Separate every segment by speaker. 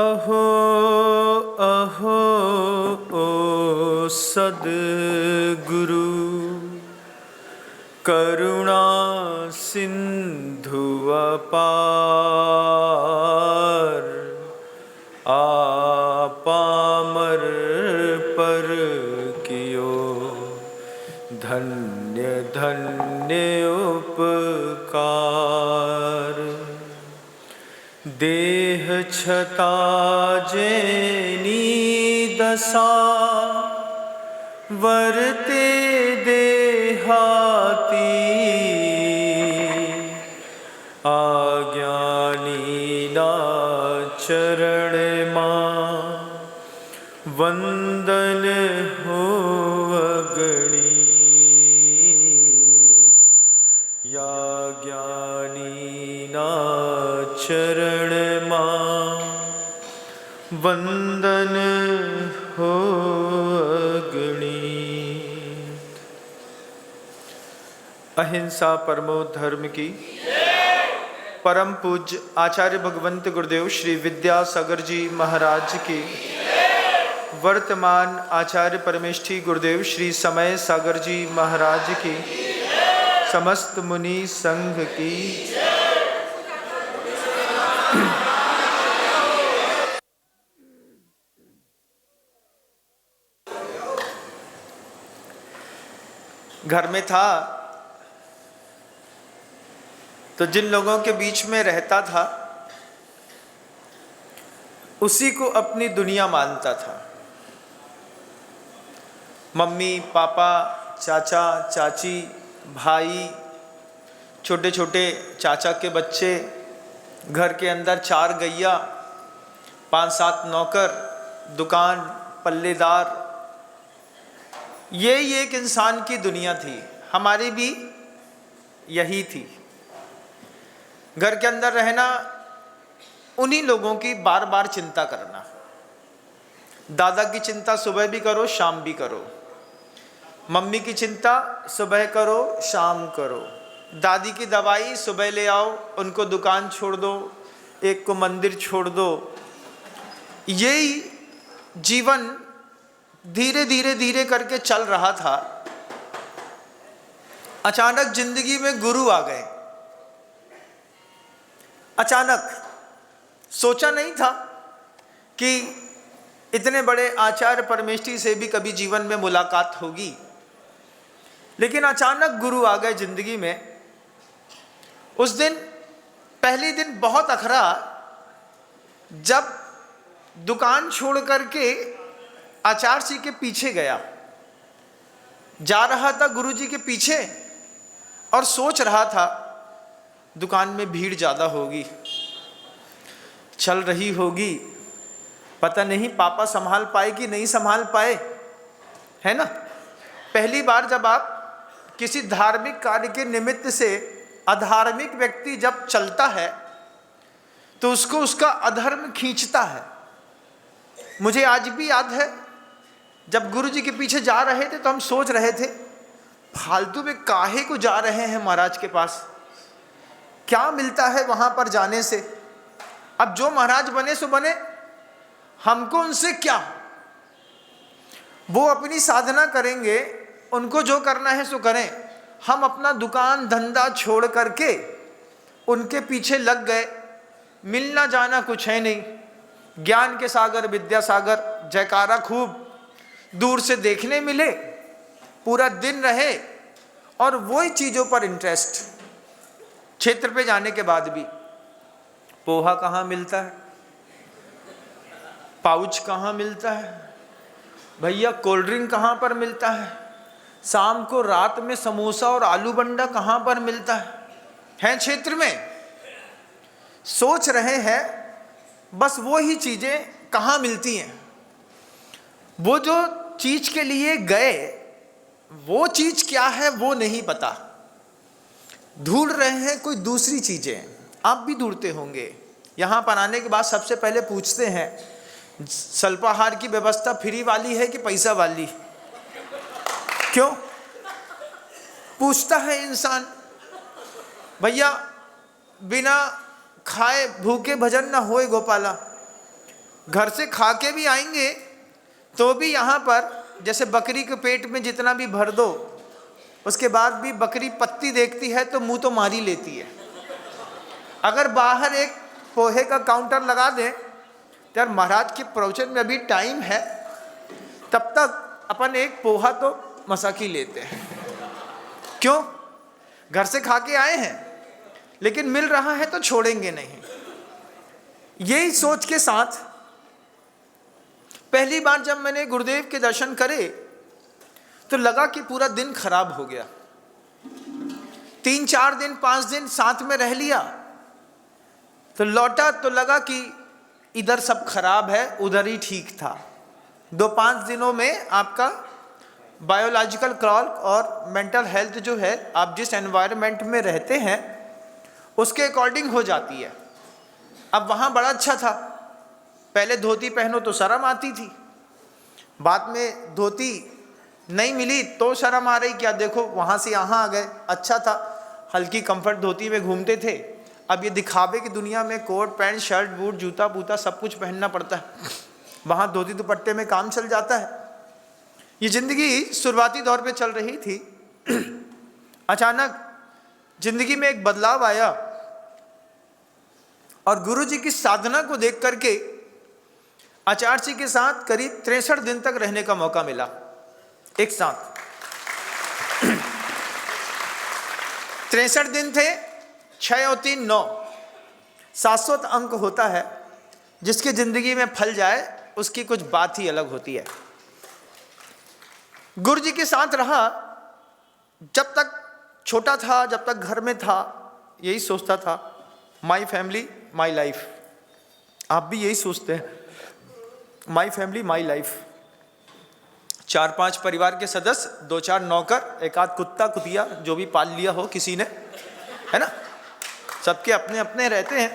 Speaker 1: अहो अहो ओ सद्गुरु, करुणा सिंधु अपार, आपामर पर कियो धन्य धन्य उपकार। देह छता जेनी दशा, वरते देहाती, आज्ञानी ना चरण मां वंदन हो अगणित। या ज्ञानी ना चरण मां वंदन हो अगणित। अहिंसा परमो धर्म की। परम पूज्य आचार्य भगवंत गुरुदेव श्री विद्यासागर जी महाराज की। वर्तमान आचार्य परमेष्ठी गुरुदेव श्री समय सागर जी महाराज की। समस्त मुनि संघ की। घर में था तो जिन लोगों के बीच में रहता था उसी को अपनी दुनिया मानता था। मम्मी पापा, चाचा चाची, भाई, छोटे छोटे चाचा के बच्चे, घर के अंदर 4 गैया, 5-7 नौकर, दुकान, पल्लेदार, यही एक इंसान की दुनिया थी। हमारी भी यही थी। घर के अंदर रहना, उन्हीं लोगों की बार बार चिंता करना। दादा की चिंता सुबह भी करो शाम भी करो, मम्मी की चिंता सुबह करो शाम करो, दादी की दवाई सुबह ले आओ, उनको दुकान छोड़ दो, एक को मंदिर छोड़ दो। यही जीवन धीरे धीरे धीरे करके चल रहा था। अचानक जिंदगी में गुरु आ गए। अचानक सोचा नहीं था कि इतने बड़े आचार्य परमेष्ठी से भी कभी जीवन में मुलाकात होगी, लेकिन अचानक गुरु आ गए जिंदगी में। उस दिन, पहले दिन बहुत अखरा, जब दुकान छोड़ करके आचार्य जी के पीछे गया। जा रहा था गुरु जी के पीछे और सोच रहा था दुकान में भीड़ ज़्यादा होगी, चल रही होगी, पता नहीं पापा संभाल पाए कि नहीं संभाल पाए, है ना। पहली बार जब आप किसी धार्मिक कार्य के निमित्त से अधार्मिक व्यक्ति जब चलता है तो उसको उसका अधर्म खींचता है। मुझे आज भी याद है, जब गुरु जी के पीछे जा रहे थे तो हम सोच रहे थे फालतू में काहे को जा रहे हैं महाराज के पास, क्या मिलता है वहां पर जाने से। अब जो महाराज बने सो बने, हमको उनसे क्या। वो अपनी साधना करेंगे, उनको जो करना है सो करें। हम अपना दुकान धंधा छोड़ करके उनके पीछे लग गए। मिलना जाना कुछ है नहीं, ज्ञान के सागर विद्यासागर जयकारा खूब दूर से देखने मिले, पूरा दिन रहे और वही चीज़ों पर इंटरेस्ट। क्षेत्र पे जाने के बाद भी पोहा कहाँ मिलता है, पाउच कहाँ मिलता है, भैया कोल्ड ड्रिंक कहाँ पर मिलता है, शाम को रात में समोसा और आलू बंडा कहाँ पर मिलता है क्षेत्र में। सोच रहे हैं बस वो ही चीज़ें कहाँ मिलती हैं। वो जो चीज़ के लिए गए वो चीज़ क्या है वो नहीं पता, ढूंढ रहे हैं कोई दूसरी चीज़ें। आप भी ढूंढते होंगे। यहाँ पर आने के बाद सबसे पहले पूछते हैं स्वल्पाहार की व्यवस्था फ्री वाली है कि पैसा वाली। क्यों पूछता है इंसान? भैया बिना खाए भूखे भजन न होए गोपाला। घर से खा के भी आएंगे तो भी यहाँ पर जैसे बकरी के पेट में जितना भी भर दो, उसके बाद भी बकरी पत्ती देखती है तो मुंह तो मार ही लेती है। अगर बाहर एक पोहे का काउंटर लगा दें, यार महाराज के प्रवचन में अभी टाइम है, तब तक अपन एक पोहा तो मसाकी लेते हैं। क्यों? घर से खा के आए हैं, लेकिन मिल रहा है तो छोड़ेंगे नहीं। यही सोच के साथ पहली बार जब मैंने गुरुदेव के दर्शन करे तो लगा कि पूरा दिन खराब हो गया। 3-4 दिन 5 दिन साथ में रह लिया तो लौटा तो लगा कि इधर सब खराब है, उधर ही ठीक था। 2-5 दिनों में आपका बायोलॉजिकल क्लॉक और मेंटल हेल्थ जो है, आप जिस एनवायरनमेंट में रहते हैं उसके अकॉर्डिंग हो जाती है। अब वहाँ बड़ा अच्छा था, पहले धोती पहनो तो शर्म आती थी, बाद में धोती नहीं मिली तो शर्म आ रही, क्या देखो वहाँ से यहाँ आ गए। अच्छा था, हल्की कंफर्ट धोती में घूमते थे। अब ये दिखावे की दुनिया में कोट पैंट शर्ट बूट जूता पूता सब कुछ पहनना पड़ता है, वहाँ धोती दुपट्टे में काम चल जाता है। ये जिंदगी शुरुआती दौर पे चल रही थी। अचानक जिंदगी में एक बदलाव आया और गुरु जी की साधना को देख करके आचार्य जी के साथ करीब 63 दिन तक रहने का मौका मिला एक साथ। 63 दिन थे, 6 और 3 9, 700 अंक होता है। जिसकी जिंदगी में फल जाए उसकी कुछ बात ही अलग होती है। गुरु जी के साथ रहा, जब तक छोटा था, जब तक घर में था, यही सोचता था माई फैमिली माई लाइफ। आप भी यही सोचते हैं, माई फैमिली माई लाइफ। 4-5 परिवार के सदस्य, 2-4 नौकर, एक आध कुत्ता कुतिया जो भी पाल लिया हो किसी ने, है ना। सबके अपने अपने रहते हैं।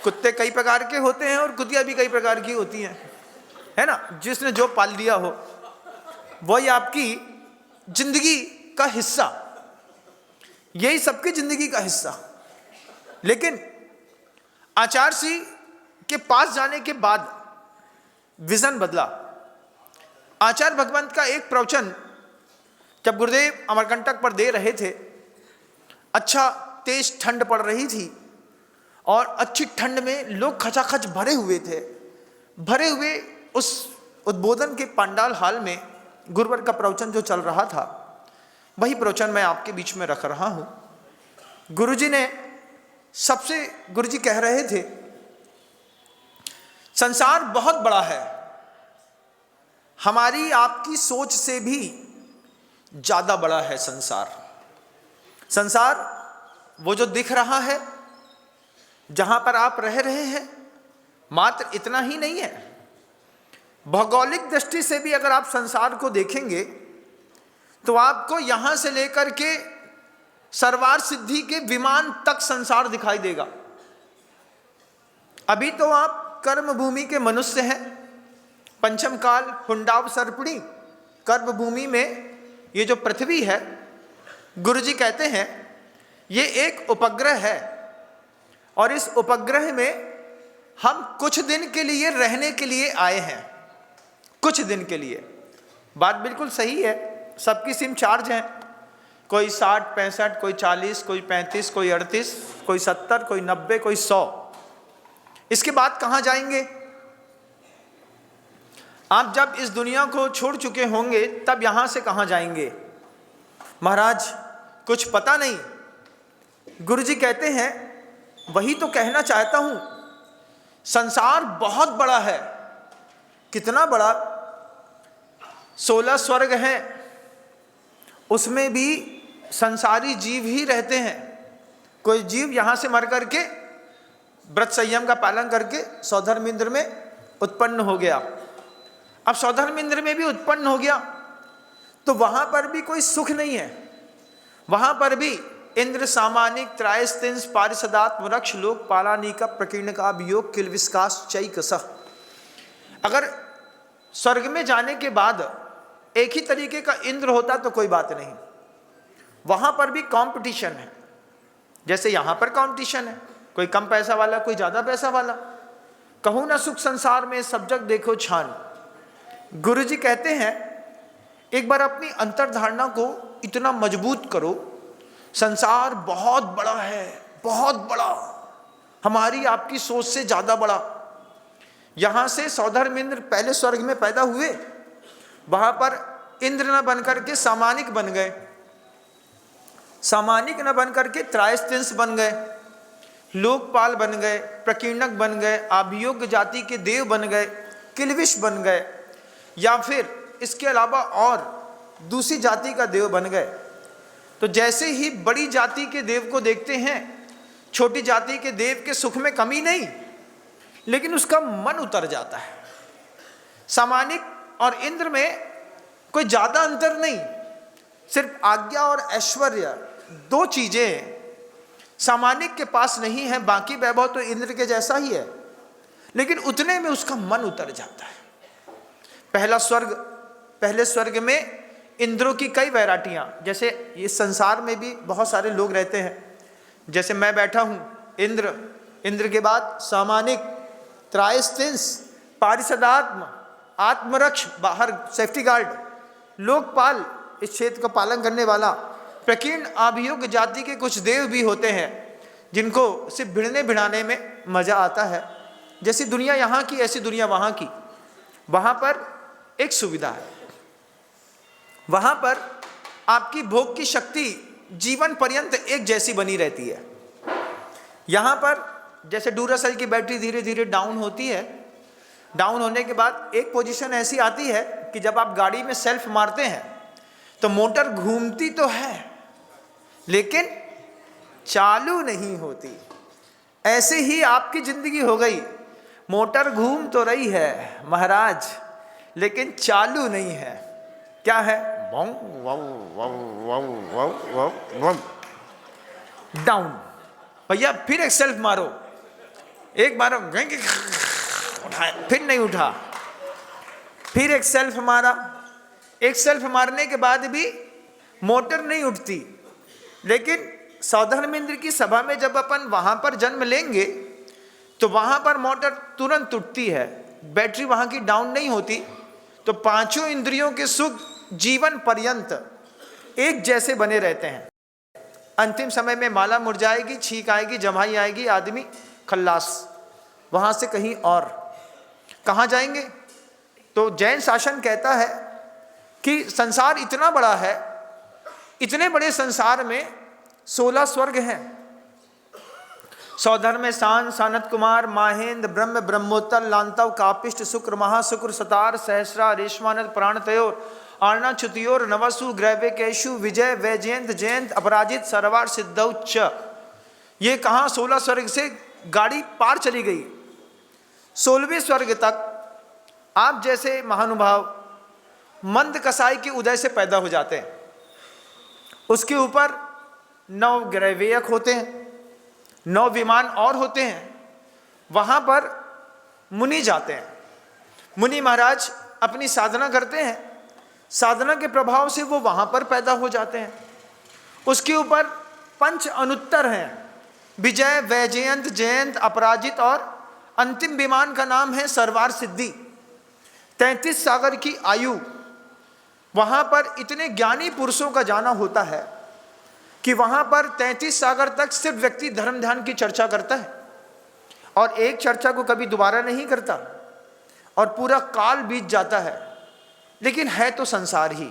Speaker 1: कुत्ते कई प्रकार के होते हैं और कुतिया भी कई प्रकार की होती हैं, है ना। जिसने जो पाल लिया हो वही आपकी जिंदगी का हिस्सा, यही सबकी जिंदगी का हिस्सा। लेकिन आचार्य जी के पास जाने के बाद विजन बदला। आचार्य भगवंत का एक प्रवचन जब गुरुदेव अमरकंटक पर दे रहे थे, अच्छा तेज ठंड पड़ रही थी और अच्छी ठंड में लोग खचाखच भरे हुए थे। भरे हुए उस उद्बोधन के पंडाल हाल में गुरुवर का प्रवचन जो चल रहा था, वही प्रवचन मैं आपके बीच में रख रहा हूं। गुरुजी ने गुरुजी कह रहे थे, संसार बहुत बड़ा है, हमारी आपकी सोच से भी ज्यादा बड़ा है संसार। संसार वो जो दिख रहा है, जहां पर आप रह रहे हैं, मात्र इतना ही नहीं है। भौगोलिक दृष्टि से भी अगर आप संसार को देखेंगे तो आपको यहां से लेकर के सरवार सिद्धि के विमान तक संसार दिखाई देगा। अभी तो आप कर्म भूमि के मनुष्य हैं। पंचम काल पुंडाव सर्पणी कर्म भूमि में ये जो पृथ्वी है, गुरुजी कहते हैं ये एक उपग्रह है और इस उपग्रह में हम कुछ दिन के लिए रहने के लिए आए हैं। कुछ दिन के लिए, बात बिल्कुल सही है। सबकी सिम चार्ज है, कोई 60 65, कोई 40, कोई 35, कोई 38, कोई 70, कोई 90, कोई 100। इसके बाद कहाँ जाएंगे? आप जब इस दुनिया को छोड़ चुके होंगे तब यहां से कहाँ जाएंगे? महाराज कुछ पता नहीं। गुरुजी कहते हैं वही तो कहना चाहता हूं, संसार बहुत बड़ा है। कितना बड़ा? 16 स्वर्ग हैं, उसमें भी संसारी जीव ही रहते हैं। कोई जीव यहां से मर करके व्रत संयम का पालन करके सौधर्मेंद्र में उत्पन्न हो गया। अब सौधर्मेंद्र में भी उत्पन्न हो गया तो वहां पर भी कोई सुख नहीं है। वहां पर भी इंद्र सामानिक त्रायस्तिंस पारिषदात्म रक्ष लोक पालानिका प्रकीर्ण का अभियोग किल विस्कास चैकस। अगर स्वर्ग में जाने के बाद एक ही तरीके का इंद्र होता तो कोई बात नहीं, वहां पर भी कंपटीशन है। जैसे यहाँ पर कंपटीशन है, कोई कम पैसा वाला, कोई ज़्यादा पैसा वाला। कहूँ ना सुख संसार में सब जग देखो छान। गुरु जी कहते हैं एक बार अपनी अंतर्धारणा को इतना मजबूत करो, संसार बहुत बड़ा है, बहुत बड़ा, हमारी आपकी सोच से ज़्यादा बड़ा। यहाँ से सौधर्मेंद्र पहले स्वर्ग में पैदा हुए, वहाँ पर इंद्र न बन करके सामानिक बन गए, सामानिक न बन करके त्रायस्तिंस बन गए, लोकपाल बन गए, प्रकीर्णक बन गए, अभियोग्य जाति के देव बन गए, किलविश बन गए, या फिर इसके अलावा और दूसरी जाति का देव बन गए। तो जैसे ही बड़ी जाति के देव को देखते हैं, छोटी जाति के देव के सुख में कमी नहीं, लेकिन उसका मन उतर जाता है। सामानिक और इंद्र में कोई ज़्यादा अंतर नहीं, सिर्फ आज्ञा और ऐश्वर्य, दो चीज़ें सामानिक के पास नहीं है। बाकी वैभव तो इंद्र के जैसा ही है, लेकिन उतने में उसका मन उतर जाता है। पहले स्वर्ग में इंद्रों की कई वैरायटियाँ, जैसे इस संसार में भी बहुत सारे लोग रहते हैं। जैसे मैं बैठा हूँ, इंद्र के बाद सामानिक, त्रायस्तिंस, पारिषदात्म, आत्मरक्ष, बाहर सेफ्टी गार्ड, लोकपाल, इस क्षेत्र का पालन करने वाला, प्रकीर्ण, अभियोग्य जाति के कुछ देव भी होते हैं जिनको सिर्फ भिड़ने भिड़ाने में मजा आता है। जैसी दुनिया यहाँ की ऐसी दुनिया वहाँ की। वहाँ पर एक सुविधा है, वहाँ पर आपकी भोग की शक्ति जीवन पर्यंत एक जैसी बनी रहती है। यहाँ पर जैसे डूरासेल की बैटरी धीरे धीरे डाउन होती है, डाउन होने के बाद एक पोजीशन ऐसी आती है कि जब आप गाड़ी में सेल्फ मारते हैं तो मोटर घूमती तो है लेकिन चालू नहीं होती। ऐसे ही आपकी जिंदगी हो गई, मोटर घूम तो रही है महाराज, लेकिन चालू नहीं है। क्या है? डाउन। भैया फिर एक सेल्फ मारो, एक मारो, फिर नहीं उठा, फिर एक सेल्फ मारा, एक सेल्फ मारने के बाद भी मोटर नहीं उठती। लेकिन सौधर्मेंद्र की सभा में जब अपन वहां पर जन्म लेंगे तो वहां पर मोटर तुरंत उठती है, बैटरी वहां की डाउन नहीं होती। तो पांचों इंद्रियों के सुख जीवन पर्यंत एक जैसे बने रहते हैं। अंतिम समय में माला मुरझाएगी, छींक आएगी, जमाई आएगी, आदमी खल्लास, वहां से कहीं और। कहाँ जाएंगे? तो जैन शासन कहता है कि संसार इतना बड़ा है, इतने बड़े संसार में 16 स्वर्ग हैं। सौधर्म, शान, सानत कुमार, माहेंद्र, ब्रह्म, ब्रह्मोत्तर, लांतव, कापिष्ट, शुक्र, महाशुक्र, सतार, सहस्रा, रेशमानंद, प्राणतयोर, आर्णा, च्युतियोर, नवसु, ग्रैवे, केशु, विजय, वैजयंत, जयंत, अपराजित, सरवार, सिद्धौच्च। ये कहाँ 16 स्वर्ग से गाड़ी पार चली गई। 16वें स्वर्ग तक आप जैसे महानुभाव मंद कसाई के उदय से पैदा हो जाते हैं। उसके ऊपर 9 ग्रैवेयक होते हैं, 9 विमान और होते हैं। वहाँ पर मुनि जाते हैं। मुनि महाराज अपनी साधना करते हैं, साधना के प्रभाव से वो वहाँ पर पैदा हो जाते हैं। उसके ऊपर 5 अनुत्तर हैं, विजय, वैजयंत, जयंत, अपराजित, और अंतिम विमान का नाम है सरवार सिद्धि। 33 सागर की आयु। वहाँ पर इतने ज्ञानी पुरुषों का जाना होता है कि वहाँ पर 33 सागर तक सिर्फ व्यक्ति धर्म ध्यान की चर्चा करता है और एक चर्चा को कभी दोबारा नहीं करता, और पूरा काल बीत जाता है। लेकिन है तो संसार ही,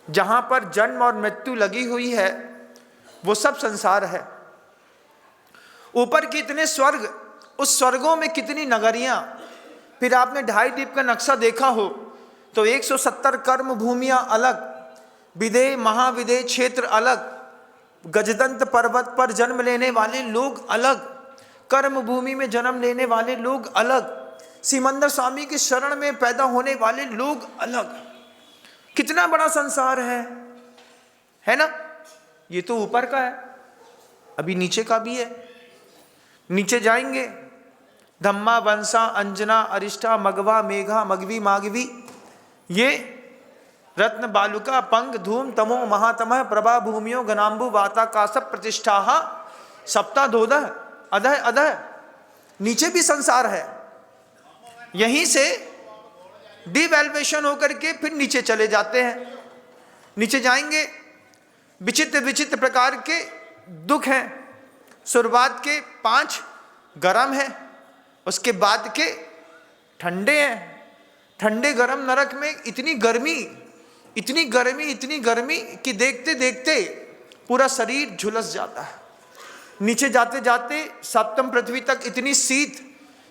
Speaker 1: जहाँ पर जन्म और मृत्यु लगी हुई है, वो सब संसार है। ऊपर कितने स्वर्ग, उस स्वर्गों में कितनी नगरियाँ। फिर आपने 2.5 द्वीप का नक्शा देखा हो तो 170 कर्म भूमियाँ अलग, विदेह महाविदेह क्षेत्र अलग, गजदंत पर्वत पर जन्म लेने वाले लोग अलग, कर्म भूमि में जन्म लेने वाले लोग अलग, सिमंदर स्वामी की शरण में पैदा होने वाले लोग अलग। कितना बड़ा संसार है ना? ये तो ऊपर का है, अभी नीचे का भी है। नीचे जाएंगे, धम्मा, वंसा, अंजना, अरिष्टा, मगवा, मेघा, मगवी, मागवी, ये रत्न, बालुका, पंग, धूम, तमो, महातमः, प्रभा, भूमियों, घनाम्बु, वाता, कासप, प्रतिष्ठा, सप्ताधोदह अधः अधः, नीचे भी संसार है। यहीं से डिवैल्यूएशन होकर के फिर नीचे चले जाते हैं। नीचे जाएंगे, विचित्र विचित्र प्रकार के दुख हैं। शुरुआत के 5 गरम है, उसके बाद के ठंडे हैं। ठंडे गरम नरक में इतनी गर्मी, इतनी गर्मी, इतनी गर्मी कि देखते देखते पूरा शरीर झुलस जाता है। नीचे जाते जाते सप्तम पृथ्वी तक इतनी शीत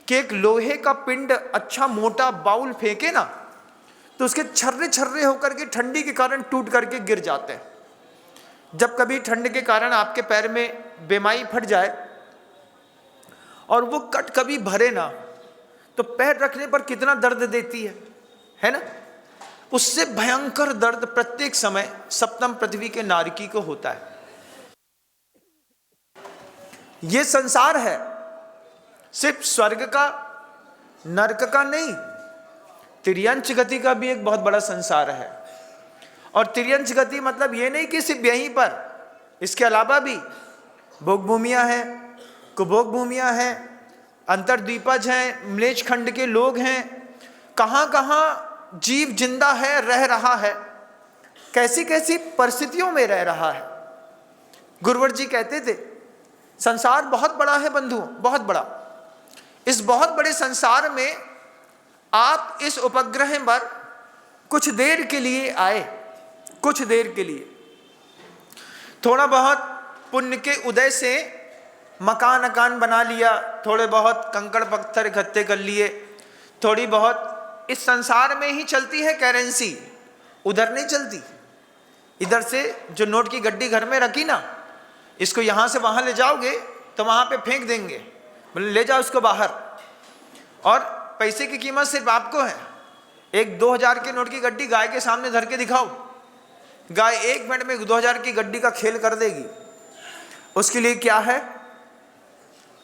Speaker 1: कि एक लोहे का पिंड अच्छा मोटा बाउल फेंके ना तो उसके छर्रे छर्रे होकर के ठंडी के कारण टूट करके गिर जाते हैं। जब कभी ठंड के कारण आपके पैर में बेमाई फट जाए और वो कट कभी भरे ना तो पैर रखने पर कितना दर्द देती है ना। उससे भयंकर दर्द प्रत्येक समय सप्तम पृथ्वी के नारकी को होता है। ये संसार है, सिर्फ स्वर्ग का नरक का नहीं, तिर्यंच गति का भी एक बहुत बड़ा संसार है। और तिर्यंच गति मतलब ये नहीं कि सिर्फ यहीं पर, इसके अलावा भी भोग भूमियां हैं, कुभोग भूमियां हैं, अंतर्द्वीपज हैं, म्लेच्छ खंड के लोग हैं। कहाँ कहाँ जीव जिंदा है, रह रहा है, कैसी कैसी परिस्थितियों में रह रहा है। गुरुवर जी कहते थे संसार बहुत बड़ा है बंधुओं, बहुत बड़ा। इस बहुत बड़े संसार में आप इस उपग्रह पर कुछ देर के लिए आए, कुछ देर के लिए थोड़ा बहुत पुण्य के उदय से मकान अकान बना लिया, थोड़े बहुत कंकड़ पत्थर इकट्ठे कर लिए, थोड़ी बहुत इस संसार में ही चलती है करेंसी, उधर नहीं चलती। इधर से जो नोट की गड्डी घर में रखी ना, इसको यहाँ से वहाँ ले जाओगे तो वहाँ पे फेंक देंगे, बोले ले जाओ इसको बाहर। और पैसे की कीमत सिर्फ आपको है। एक 2000 के नोट की गड्डी गाय के सामने धर के दिखाओ, गाय 1 मिनट में 2000 की गड्डी का खेल कर देगी। उसके लिए क्या है?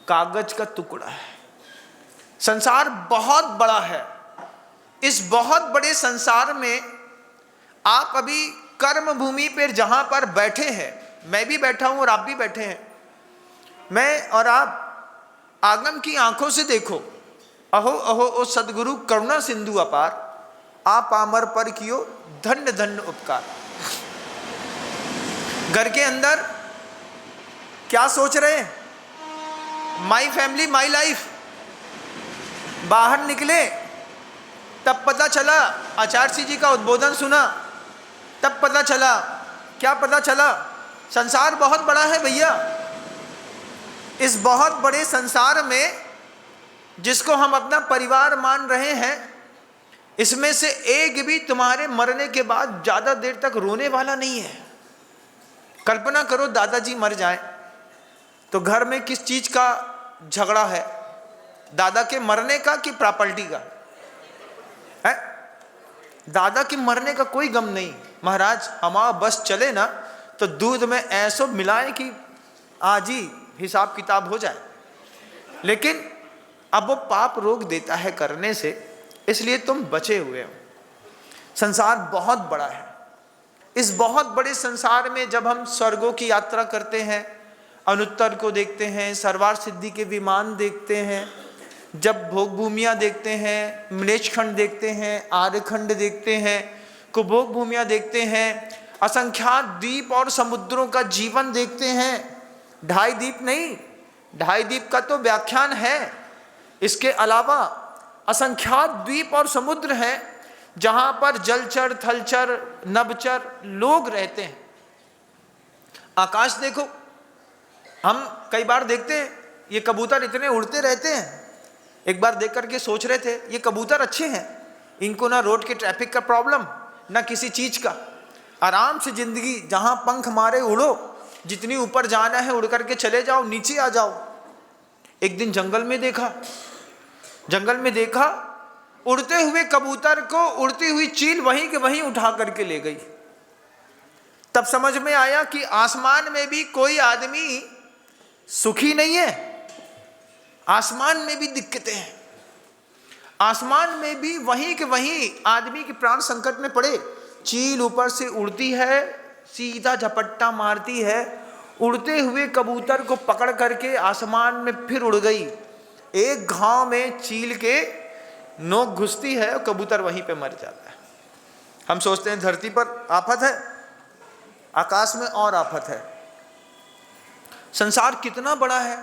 Speaker 1: कागज का टुकड़ा है। संसार बहुत बड़ा है। इस बहुत बड़े संसार में आप अभी कर्म भूमि पर जहां पर बैठे हैं, मैं भी बैठा हूं और आप भी बैठे हैं, मैं और आप आगम की आंखों से देखो। अहो अहो ओ सदगुरु करुणा सिंधु अपार, आप आमर पर कियो धन्य धन्य उपकार। घर के अंदर क्या सोच रहे हैं? My family my life. बाहर निकले तब पता चला, आचार्य जी का उद्बोधन सुना तब पता चला, क्या पता चला? संसार बहुत बड़ा है भैया। इस बहुत बड़े संसार में जिसको हम अपना परिवार मान रहे हैं, इसमें से एक भी तुम्हारे मरने के बाद ज्यादा देर तक रोने वाला नहीं है। कल्पना करो दादाजी मर जाएं तो घर में किस चीज का झगड़ा है? दादा के मरने का कि प्रॉपर्टी का है? दादा के मरने का कोई गम नहीं। महाराज हमारा बस चले ना तो दूध में ऐसो मिलाए कि आज ही हिसाब किताब हो जाए। लेकिन अब वो पाप रोक देता है करने से, इसलिए तुम बचे हुए हो। संसार बहुत बड़ा है। इस बहुत बड़े संसार में जब हम स्वर्गों की यात्रा करते हैं, अनुत्तर को देखते हैं, सर्वार सिद्धि के विमान देखते हैं, जब भोग भूमियाँ देखते हैं, म्लेच्छ खंड देखते हैं, आर्यखंड देखते हैं, कुभोग भूमियाँ देखते हैं, असंख्यात द्वीप और समुद्रों का जीवन देखते हैं। 2.5 द्वीप नहीं, 2.5 द्वीप का तो व्याख्यान है। इसके अलावा असंख्यात द्वीप और समुद्र हैं जहां पर जलचर, थलचर, नभचर लोग रहते हैं। आकाश देखो, हम कई बार देखते हैं ये कबूतर इतने उड़ते रहते हैं। एक बार देख करके सोच रहे थे ये कबूतर अच्छे हैं, इनको ना रोड के ट्रैफिक का प्रॉब्लम, ना किसी चीज का, आराम से जिंदगी, जहां पंख मारे उड़ो, जितनी ऊपर जाना है उड़ करके चले जाओ, नीचे आ जाओ। एक दिन जंगल में देखा उड़ते हुए कबूतर को उड़ती हुई चील वहीं के वहीं उठा करके ले गई। तब समझ में आया कि आसमान में भी कोई आदमी सुखी नहीं है, आसमान में भी दिक्कतें हैं। आसमान में भी वहीं के वहीं आदमी के प्राण संकट में पड़े। चील ऊपर से उड़ती है, सीधा झपट्टा मारती है, उड़ते हुए कबूतर को पकड़ करके आसमान में फिर उड़ गई। एक घाव में चील के नोक घुसती है और कबूतर वहीं पे मर जाता है। हम सोचते हैं धरती पर आफत है, आकाश में और आफत है। संसार कितना बड़ा है।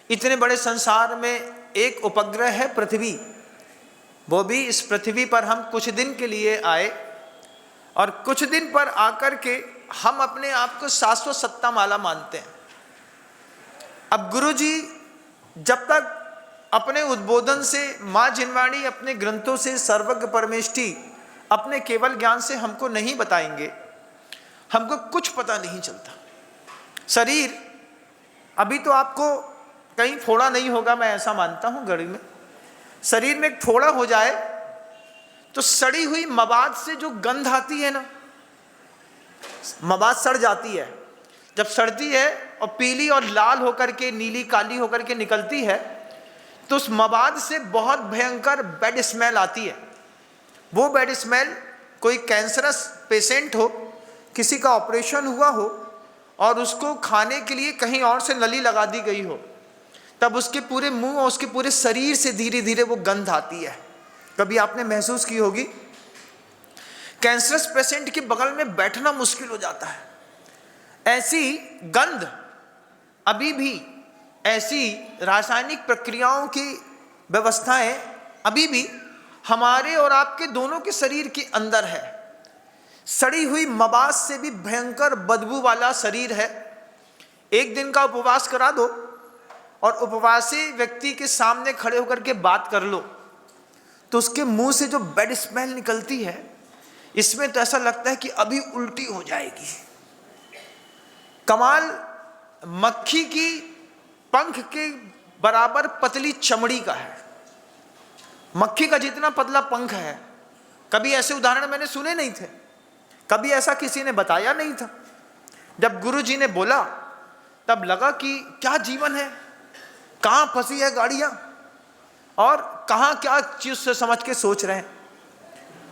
Speaker 1: इतने बड़े संसार में एक उपग्रह है पृथ्वी, वो भी इस पृथ्वी पर हम कुछ दिन के लिए आए और कुछ दिन पर आकर के हम अपने आप को शाश्वत सत्ता माला मानते हैं। अब गुरुजी जब तक अपने उद्बोधन से, माँ जिनवाणी अपने ग्रंथों से, सर्वज्ञ परमेष्ठी अपने केवल ज्ञान से हमको नहीं बताएंगे, हमको कुछ पता नहीं चलता। शरीर अभी तो आपको कहीं फोड़ा नहीं होगा, मैं ऐसा मानता हूँ। गड़ी में शरीर में एक फोड़ा हो जाए तो सड़ी हुई मवाद से जो गंध आती है ना, मवाद सड़ जाती है। जब सड़ती है और पीली और लाल होकर के, नीली काली होकर के निकलती है, तो उस मवाद से बहुत भयंकर बैड स्मेल आती है। वो बैड स्मेल कोई कैंसरस पेशेंट हो, किसी का ऑपरेशन हुआ हो और उसको खाने के लिए कहीं और से नली लगा दी गई हो, तब उसके पूरे मुंह और उसके पूरे शरीर से धीरे धीरे वो गंध आती है। कभी आपने महसूस की होगी। कैंसरस पेशेंट के बगल में बैठना मुश्किल हो जाता है। ऐसी गंध अभी भी, ऐसी रासायनिक प्रक्रियाओं की व्यवस्थाएं अभी भी हमारे और आपके दोनों के शरीर के अंदर है। सड़ी हुई मवाद से भी भयंकर बदबू वाला शरीर है। एक दिन का उपवास करा दो और उपवासी व्यक्ति के सामने खड़े होकर के बात कर लो, तो उसके मुंह से जो बैड स्मेल निकलती है, इसमें तो ऐसा लगता है कि अभी उल्टी हो जाएगी। कमाल मक्खी की पंख के बराबर पतली चमड़ी का है। मक्खी का जितना पतला पंख है। कभी ऐसे उदाहरण मैंने सुने नहीं थे, कभी ऐसा किसी ने बताया नहीं था। जब गुरु जी ने बोला तब लगा कि क्या जीवन है, कहाँ फंसी है गाड़ियाँ और कहाँ क्या चीज से समझ के सोच रहे हैं।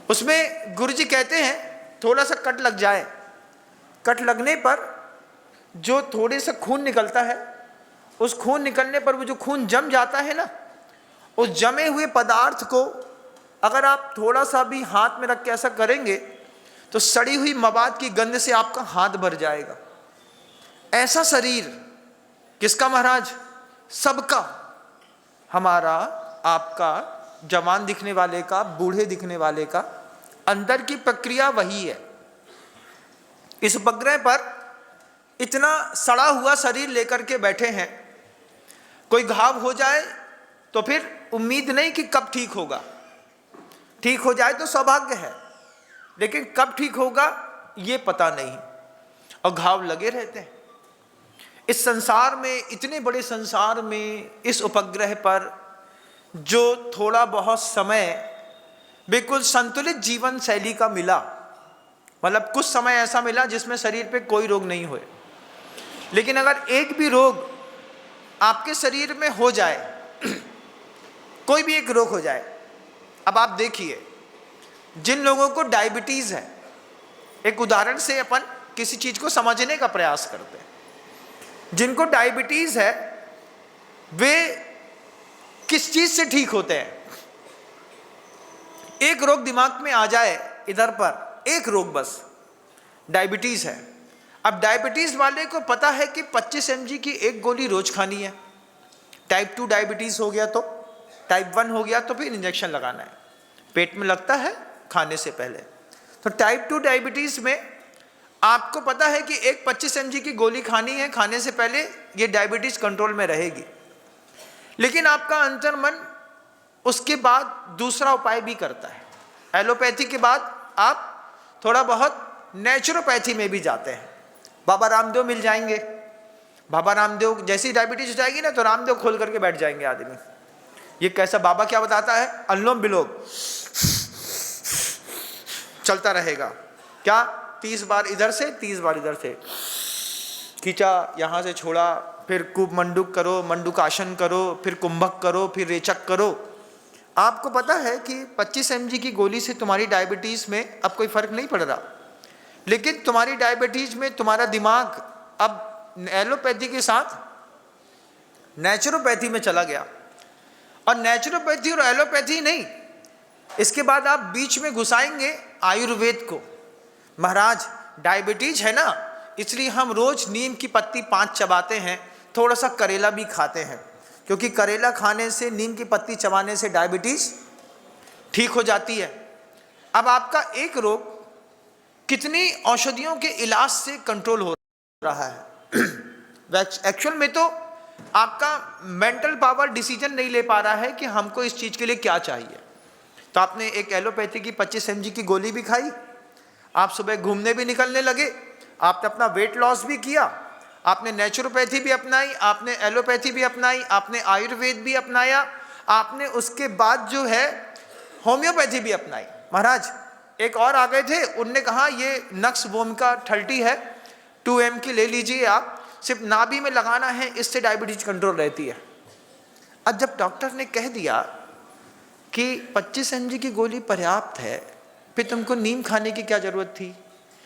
Speaker 1: उसमें गुरु जी कहते हैं थोड़ा सा कट लग जाए, कट लगने पर जो थोड़े से खून निकलता है, उस खून निकलने पर वो जो खून जम जाता है ना, उस जमे हुए पदार्थ को अगर आप थोड़ा सा भी हाथ में रख के ऐसा करेंगे तो सड़ी हुई मवाद की गंध से आपका हाथ भर जाएगा। ऐसा शरीर किसका महाराज? सबका, हमारा, आपका, जवान दिखने वाले का, बूढ़े दिखने वाले का, अंदर की प्रक्रिया वही है। इस उपग्रह पर इतना सड़ा हुआ शरीर लेकर के बैठे हैं। कोई घाव हो जाए तो फिर उम्मीद नहीं कि कब ठीक होगा। ठीक हो जाए तो सौभाग्य है, लेकिन कब ठीक होगा ये पता नहीं, और घाव लगे रहते हैं। इस संसार में, इतने बड़े संसार में, इस उपग्रह पर जो थोड़ा बहुत समय बिल्कुल संतुलित जीवन शैली का मिला, मतलब कुछ समय ऐसा मिला जिसमें शरीर पे कोई रोग नहीं हुए, लेकिन अगर एक भी रोग आपके शरीर में हो जाए, कोई भी एक रोग हो जाए। अब आप देखिए, जिन लोगों को डायबिटीज है, एक उदाहरण से अपन किसी चीज को समझने का प्रयास करते हैं। जिनको डायबिटीज है वे किस चीज से ठीक होते हैं? एक रोग दिमाग में आ जाए इधर पर, एक रोग बस, डायबिटीज है। अब डायबिटीज वाले को पता है कि 25 mg की एक गोली रोज खानी है। टाइप 2 डायबिटीज हो गया तो, टाइप 1 हो गया तो फिर इंजेक्शन लगाना है, पेट में लगता है खाने से पहले। तो टाइप 2 डायबिटीज में आपको पता है कि एक 25 mg की गोली खानी है, खाने से पहले ये डायबिटीज कंट्रोल में रहेगी। लेकिन आपका अंतर्मन उसके बाद दूसरा उपाय भी करता है। एलोपैथी के बाद आप थोड़ा बहुत नेचुरोपैथी में भी जाते हैं। बाबा रामदेव मिल जाएंगे। बाबा रामदेव जैसी डायबिटीज हो जाएगी ना तो रामदेव खोल करके बैठ जाएंगे आदमी। ये कैसा बाबा क्या बताता है? अनुलोम विलोम चलता रहेगा। क्या 30 बार इधर से 30 बार इधर से खींचा, यहाँ से छोड़ा, फिर कूप मंडूक करो, मंडूक आसन करो, फिर कुंभक करो, फिर रेचक करो। आपको पता है कि 25 mg की गोली से तुम्हारी डायबिटीज में अब कोई फर्क नहीं पड़ रहा, लेकिन तुम्हारी डायबिटीज में तुम्हारा दिमाग अब एलोपैथी के साथ नेचुरोपैथी में चला गया। और नेचुरोपैथी और एलोपैथी नहीं, इसके बाद आप बीच में घुसाएंगे आयुर्वेद को। महाराज डायबिटीज है ना, इसलिए हम रोज नीम की पत्ती 5 चबाते हैं, थोड़ा सा करेला भी खाते हैं, क्योंकि करेला खाने से, नीम की पत्ती चबाने से डायबिटीज ठीक हो जाती है। अब आपका एक रोग कितनी औषधियों के इलाज से कंट्रोल हो रहा है। एक्चुअल में तो आपका मेंटल पावर डिसीजन नहीं ले पा रहा है कि हमको इस चीज के लिए क्या चाहिए। तो आपने एक एलोपैथी की 25 mg की गोली भी खाई, आप सुबह घूमने भी निकलने लगे, आपने अपना वेट लॉस भी किया, आपने नेचुरोपैथी भी अपनाई, आपने एलोपैथी भी अपनाई, आपने आयुर्वेद भी अपनाया, आपने उसके बाद जो है होम्योपैथी भी अपनाई। महाराज एक और आ गए थे, उनने कहा ये नक्स वोमिका 30 है, 2 की ले लीजिए, आप सिर्फ नाभि में लगाना है, इससे डायबिटीज कंट्रोल रहती है। अब जब डॉक्टर ने कह दिया कि 25 mg की गोली पर्याप्त है, फिर तुमको नीम खाने की क्या जरूरत थी,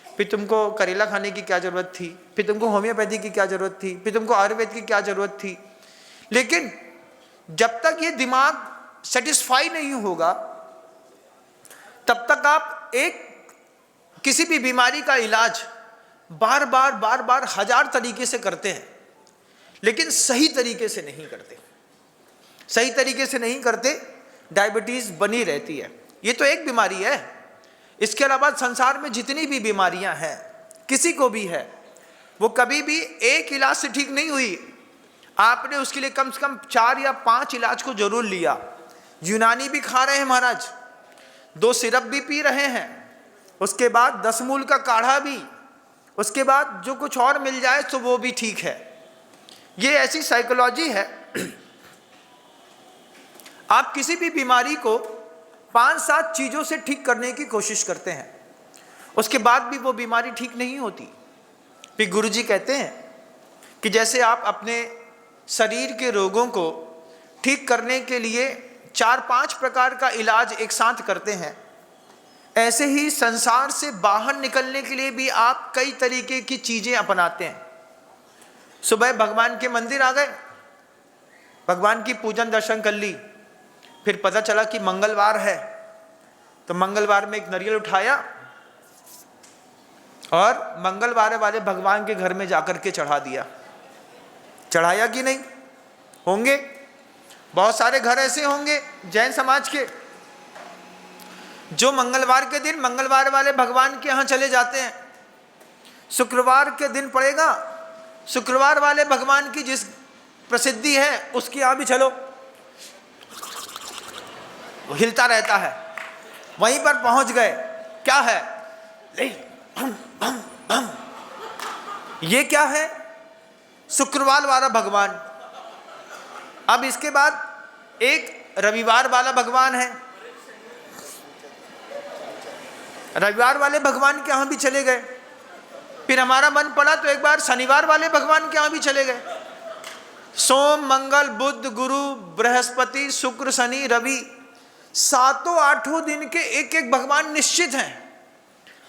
Speaker 1: फिर तुमको करेला खाने की क्या जरूरत थी, फिर तुमको होम्योपैथी की क्या जरूरत थी, फिर तुमको आयुर्वेद की क्या जरूरत थी। लेकिन जब तक ये दिमाग सेटिस्फाई नहीं होगा तब तक आप किसी भी बीमारी का इलाज बार बार 1000 तरीके से करते हैं, लेकिन सही तरीके से नहीं करते। सही तरीके से नहीं करते, डायबिटीज बनी रहती है। ये तो एक बीमारी है, इसके अलावा संसार में जितनी भी बीमारियां हैं, किसी को भी है, वो कभी भी एक इलाज से ठीक नहीं हुई। आपने उसके लिए कम से कम 4 या 5 इलाज को जरूर लिया। यूनानी भी खा रहे हैं महाराज, 2 सिरप भी पी रहे हैं, उसके बाद 10 मूल का काढ़ा भी, उसके बाद जो कुछ और मिल जाए तो वो भी ठीक है। ये ऐसी साइकोलॉजी है। आप किसी भी बीमारी को 5-7 चीजों से ठीक करने की कोशिश करते हैं, उसके बाद भी वो बीमारी ठीक नहीं होती। फिर गुरुजी कहते हैं कि जैसे आप अपने शरीर के रोगों को ठीक करने के लिए 4-5 प्रकार का इलाज एक साथ करते हैं, ऐसे ही संसार से बाहर निकलने के लिए भी आप कई तरीके की चीजें अपनाते हैं। सुबह भगवान के मंदिर आ गए, भगवान की पूजन दर्शन कर ली, फिर पता चला कि मंगलवार है, तो मंगलवार में एक नारियल उठाया और मंगलवार वाले भगवान के घर में जाकर के चढ़ा दिया। चढ़ाया कि नहीं? होंगे बहुत सारे घर ऐसे होंगे जैन समाज के जो मंगलवार के दिन मंगलवार वाले भगवान के यहाँ चले जाते हैं। शुक्रवार के दिन पड़ेगा, शुक्रवार वाले भगवान की जिस प्रसिद्धि है उसके यहाँ भी चलो, वो हिलता रहता है। वहीं पर पहुंच गए, क्या है? भम भम भम। ये क्या है? शुक्रवार वाला भगवान। अब इसके बाद एक रविवार वाला भगवान है, रविवार वाले भगवान के यहाँ भी चले गए। फिर हमारा मन पड़ा तो एक बार शनिवार वाले भगवान के यहाँ भी चले गए। सोम मंगल बुध गुरु बृहस्पति शुक्र शनि रवि, 7-8 दिन के एक एक भगवान निश्चित हैं।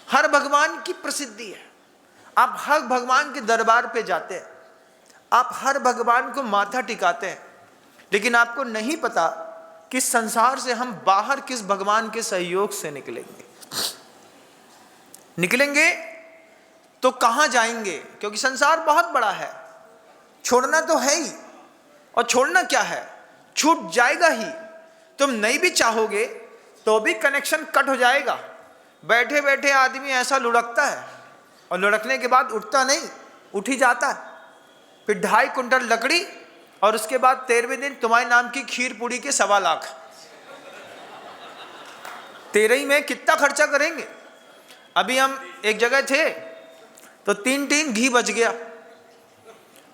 Speaker 1: हर भगवान की प्रसिद्धि है। आप हर भगवान के दरबार पे जाते हैं, आप हर भगवान को माथा टिकाते हैं, लेकिन आपको नहीं पता कि संसार से हम बाहर किस भगवान के सहयोग से निकलेंगे तो कहां जाएंगे, क्योंकि संसार बहुत बड़ा है। छोड़ना तो है ही, और छोड़ना क्या है, छूट जाएगा ही। तुम नहीं भी चाहोगे तो भी कनेक्शन कट हो जाएगा। बैठे बैठे आदमी ऐसा लुढ़कता है और लुढ़कने के बाद उठता नहीं, उठ ही जाता है। फिर 2.5 कुंटल लकड़ी और उसके बाद 13वें दिन तुम्हारे नाम की खीर पूड़ी के 1.25 लाख। 13 में कितना खर्चा करेंगे? अभी हम एक जगह थे तो 3 टीन घी बच गया।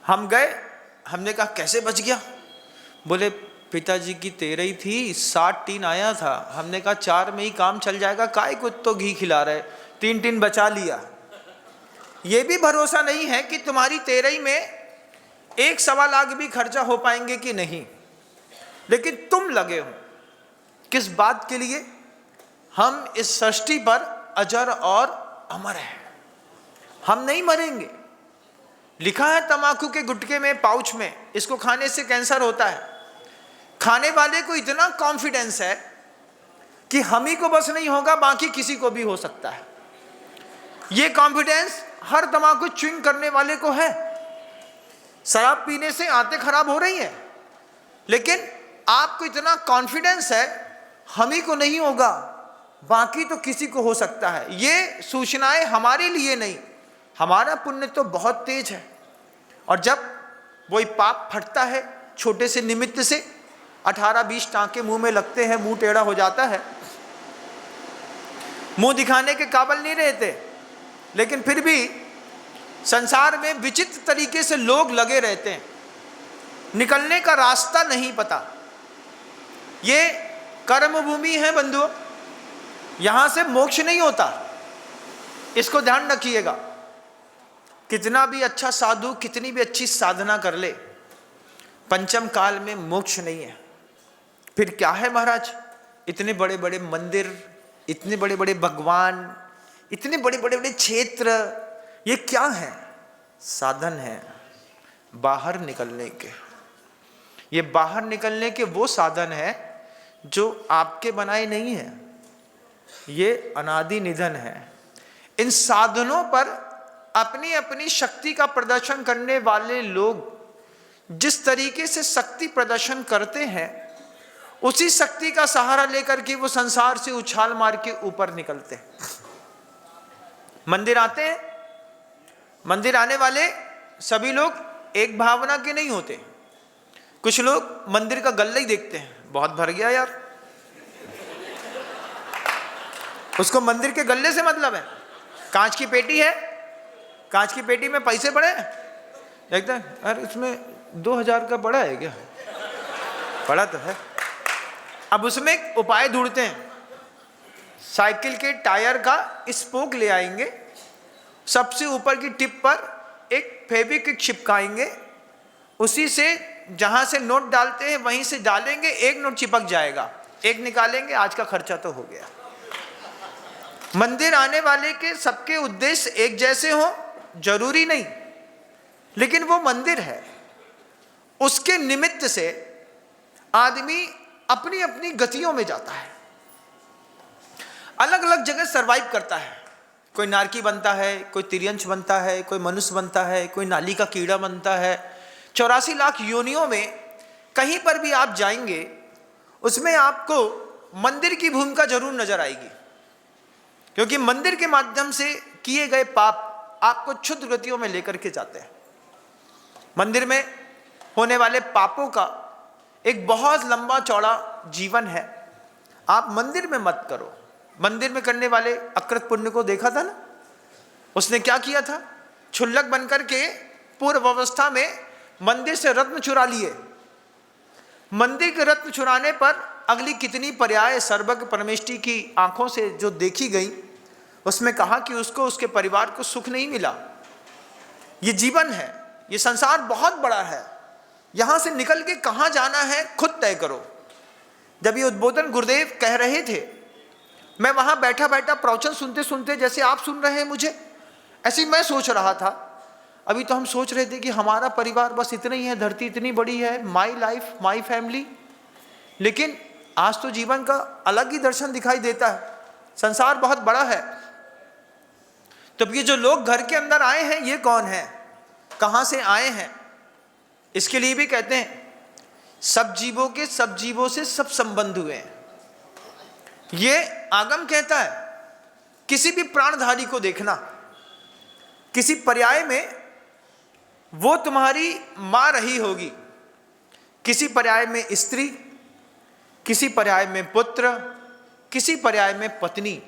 Speaker 1: हम गए, हमने कहा कैसे बच गया? बोले पिताजी की 13 थी, 60 टीन आया था। हमने कहा 4 में ही काम चल जाएगा, काय को तो घी खिला रहे, 3 टीन बचा लिया। ये भी भरोसा नहीं है कि तुम्हारी 13 में 1.25 लाख भी खर्चा हो पाएंगे कि नहीं। लेकिन तुम लगे हो किस बात के लिए? हम इस सृष्टि पर अजर और अमर है, हम नहीं मरेंगे। लिखा है तंबाकू के गुटके में, पाउच में, इसको खाने से कैंसर होता है। खाने वाले को इतना कॉन्फिडेंस है कि हम ही को बस नहीं होगा, बाकी किसी को भी हो सकता है। ये कॉन्फिडेंस हर तंबाकू च्युइंग करने वाले को है। शराब पीने से आंतें खराब हो रही हैं, लेकिन आपको इतना कॉन्फिडेंस है हम ही को नहीं होगा, बाकी तो किसी को हो सकता है। ये सूचनाएं हमारे लिए नहीं, हमारा पुण्य तो बहुत तेज है। और जब वही पाप फटता है छोटे से निमित्त से, 18-20 टांके मुंह में लगते हैं, मुंह टेढ़ा हो जाता है, मुंह दिखाने के काबिल नहीं रहते, लेकिन फिर भी संसार में विचित्र तरीके से लोग लगे रहते हैं, निकलने का रास्ता नहीं पता। ये कर्म भूमि है बंधुओं, यहां से मोक्ष नहीं होता, इसको ध्यान रखिएगा। कितना भी अच्छा साधु, कितनी भी अच्छी साधना कर ले, पंचम काल में मोक्ष नहीं है। फिर क्या है महाराज? इतने बड़े बड़े मंदिर, इतने बड़े बड़े भगवान, इतने बड़े बड़े बड़े क्षेत्र, ये क्या है? साधन है बाहर निकलने के। ये बाहर निकलने के वो साधन है जो आपके बनाए नहीं है, ये अनादि निधन है। इन साधनों पर अपनी अपनी शक्ति का प्रदर्शन करने वाले लोग जिस तरीके से शक्ति प्रदर्शन करते हैं, उसी शक्ति का सहारा लेकर के वो संसार से उछाल मार के ऊपर निकलते हैं। मंदिर आते हैं, मंदिर आने वाले सभी लोग एक भावना के नहीं होते। कुछ लोग मंदिर का गल्ला ही देखते हैं, बहुत भर गया यार, उसको मंदिर के गल्ले से मतलब है। कांच की पेटी है, कांच की पेटी में पैसे पड़े, देखते हैं अरे इसमें 2000 का पड़ा है क्या? पड़ा तो है। अब उसमें एक उपाय ढूंढते हैं, साइकिल के टायर का स्पोक ले आएंगे, सबसे ऊपर की टिप पर एक फेविक्विक चिपकाएंगे, उसी से जहां से नोट डालते हैं वहीं से डालेंगे, एक नोट चिपक जाएगा, एक निकालेंगे, आज का खर्चा तो हो गया। मंदिर आने वाले के सबके उद्देश्य एक जैसे हो जरूरी नहीं, लेकिन वो मंदिर है, उसके निमित्त से आदमी अपनी अपनी गतियों में जाता है, अलग अलग जगह सरवाइव करता है। कोई नारकी बनता है, कोई तिर्यंश बनता है, कोई मनुष्य बनता है, कोई नाली का कीड़ा बनता है। 84 लाख योनियों में कहीं पर भी आप जाएंगे, उसमें आपको मंदिर की भूमिका जरूर नजर आएगी, क्योंकि मंदिर के माध्यम से किए गए पाप आपको क्षुद्र गतियों में लेकर के जाते हैं। मंदिर में होने वाले पापों का एक बहुत लंबा चौड़ा जीवन है, आप मंदिर में मत करो। मंदिर में करने वाले अकृत पुण्य को देखा था ना, उसने क्या किया था? क्षुल्लक बनकर के पूर्व अवस्था में मंदिर से रत्न चुरा लिए। मंदिर के रत्न चुराने पर अगली कितनी पर्याय सर्वज्ञ परमेष्टि की आंखों से जो देखी गई, उसमें कहा कि उसको, उसके परिवार को सुख नहीं मिला। ये जीवन है, ये संसार बहुत बड़ा है, यहां से निकल के कहां जाना है खुद तय करो। जब ये उद्बोधन गुरुदेव कह रहे थे, मैं वहां बैठा बैठा प्रवचन सुनते सुनते, जैसे आप सुन रहे हैं मुझे, ऐसे ही मैं सोच रहा था। अभी तो हम सोच रहे थे कि हमारा परिवार बस इतना ही है, धरती इतनी बड़ी है, माई लाइफ माई फैमिली, लेकिन आज तो जीवन का अलग ही दर्शन दिखाई देता है। संसार बहुत बड़ा है। तो ये जो लोग घर के अंदर आए हैं, ये कौन है, कहां से आए हैं? इसके लिए भी कहते हैं सब जीवों के सब जीवों से सब संबंध हुए हैं। ये आगम कहता है, किसी भी प्राणधारी को देखना, किसी पर्याय में वो तुम्हारी मां रही होगी, किसी पर्याय में स्त्री, किसी पर्याय में पुत्र, किसी पर्याय में पत्नी।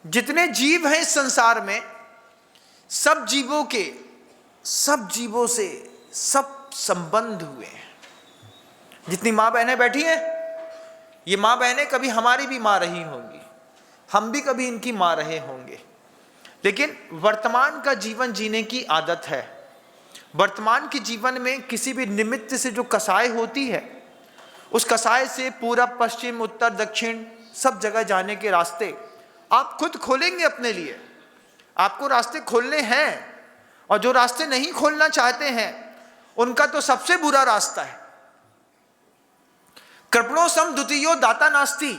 Speaker 1: जितने जीव हैं इस संसार में, सब जीवों के सब जीवों से सब संबंध हुए हैं। जितनी माँ बहनें बैठी हैं, ये माँ बहनें कभी हमारी भी माँ रही होंगी, हम भी कभी इनकी माँ रहे होंगे, लेकिन वर्तमान का जीवन जीने की आदत है। वर्तमान के जीवन में किसी भी निमित्त से जो कसाई होती है, उस कसाई से पूरब पश्चिम उत्तर दक्षिण सब जगह जाने के रास्ते आप खुद खोलेंगे अपने लिए। आपको रास्ते खोलने हैं, और जो रास्ते नहीं खोलना चाहते हैं उनका तो सबसे बुरा रास्ता है। कृपणो सम द्वितीयो दाता नास्ति,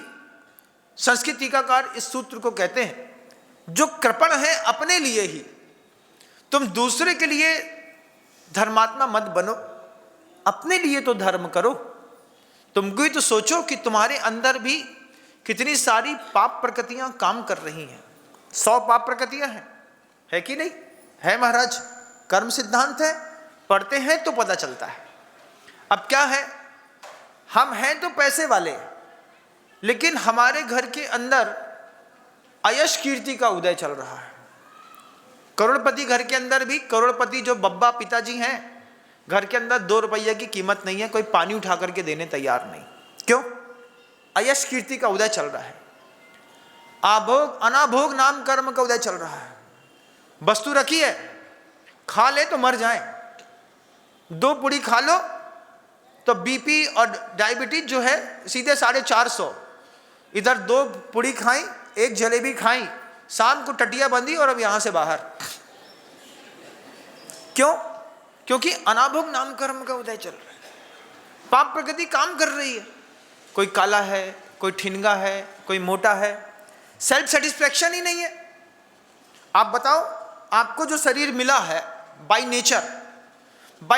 Speaker 1: संस्कृत टीकाकार इस सूत्र को कहते हैं जो कृपण है अपने लिए ही, तुम दूसरे के लिए धर्मात्मा मत बनो, अपने लिए तो धर्म करो। तुम भी तो सोचो कि तुम्हारे अंदर भी कितनी सारी पाप प्रकृतियां काम कर रही हैं। 100 पाप प्रकृतियां हैं, है कि नहीं है महाराज? कर्म सिद्धांत है, पढ़ते हैं तो पता चलता है। अब क्या है, हम हैं तो पैसे वाले, लेकिन हमारे घर के अंदर अयश कीर्ति का उदय चल रहा है। करोड़पति घर के अंदर भी, करोड़पति जो बब्बा पिताजी हैं, घर के अंदर 2 रुपये की कीमत नहीं है, कोई पानी उठा करके देने तैयार नहीं। क्यों? अयश कीर्ति का उदय चल रहा है। आभोग अनाभोग नाम कर्म का उदय चल रहा है। वस्तु रखी है, खा ले तो मर जाए, 2 पुड़ी खा लो तो बीपी और डायबिटीज जो है सीधे 450। इधर 2 पुड़ी खाई, 1 जलेबी खाई, शाम को टटिया बंदी और अब यहां से बाहर। क्यों? क्योंकि अनाभोग नाम कर्म का उदय चल रहा है। पाप प्रकृति काम कर रही है। कोई काला है, कोई ठिनगा है, कोई मोटा है, सेल्फ सेटिस्फैक्शन ही नहीं है। आप बताओ, आपको जो शरीर मिला है बाय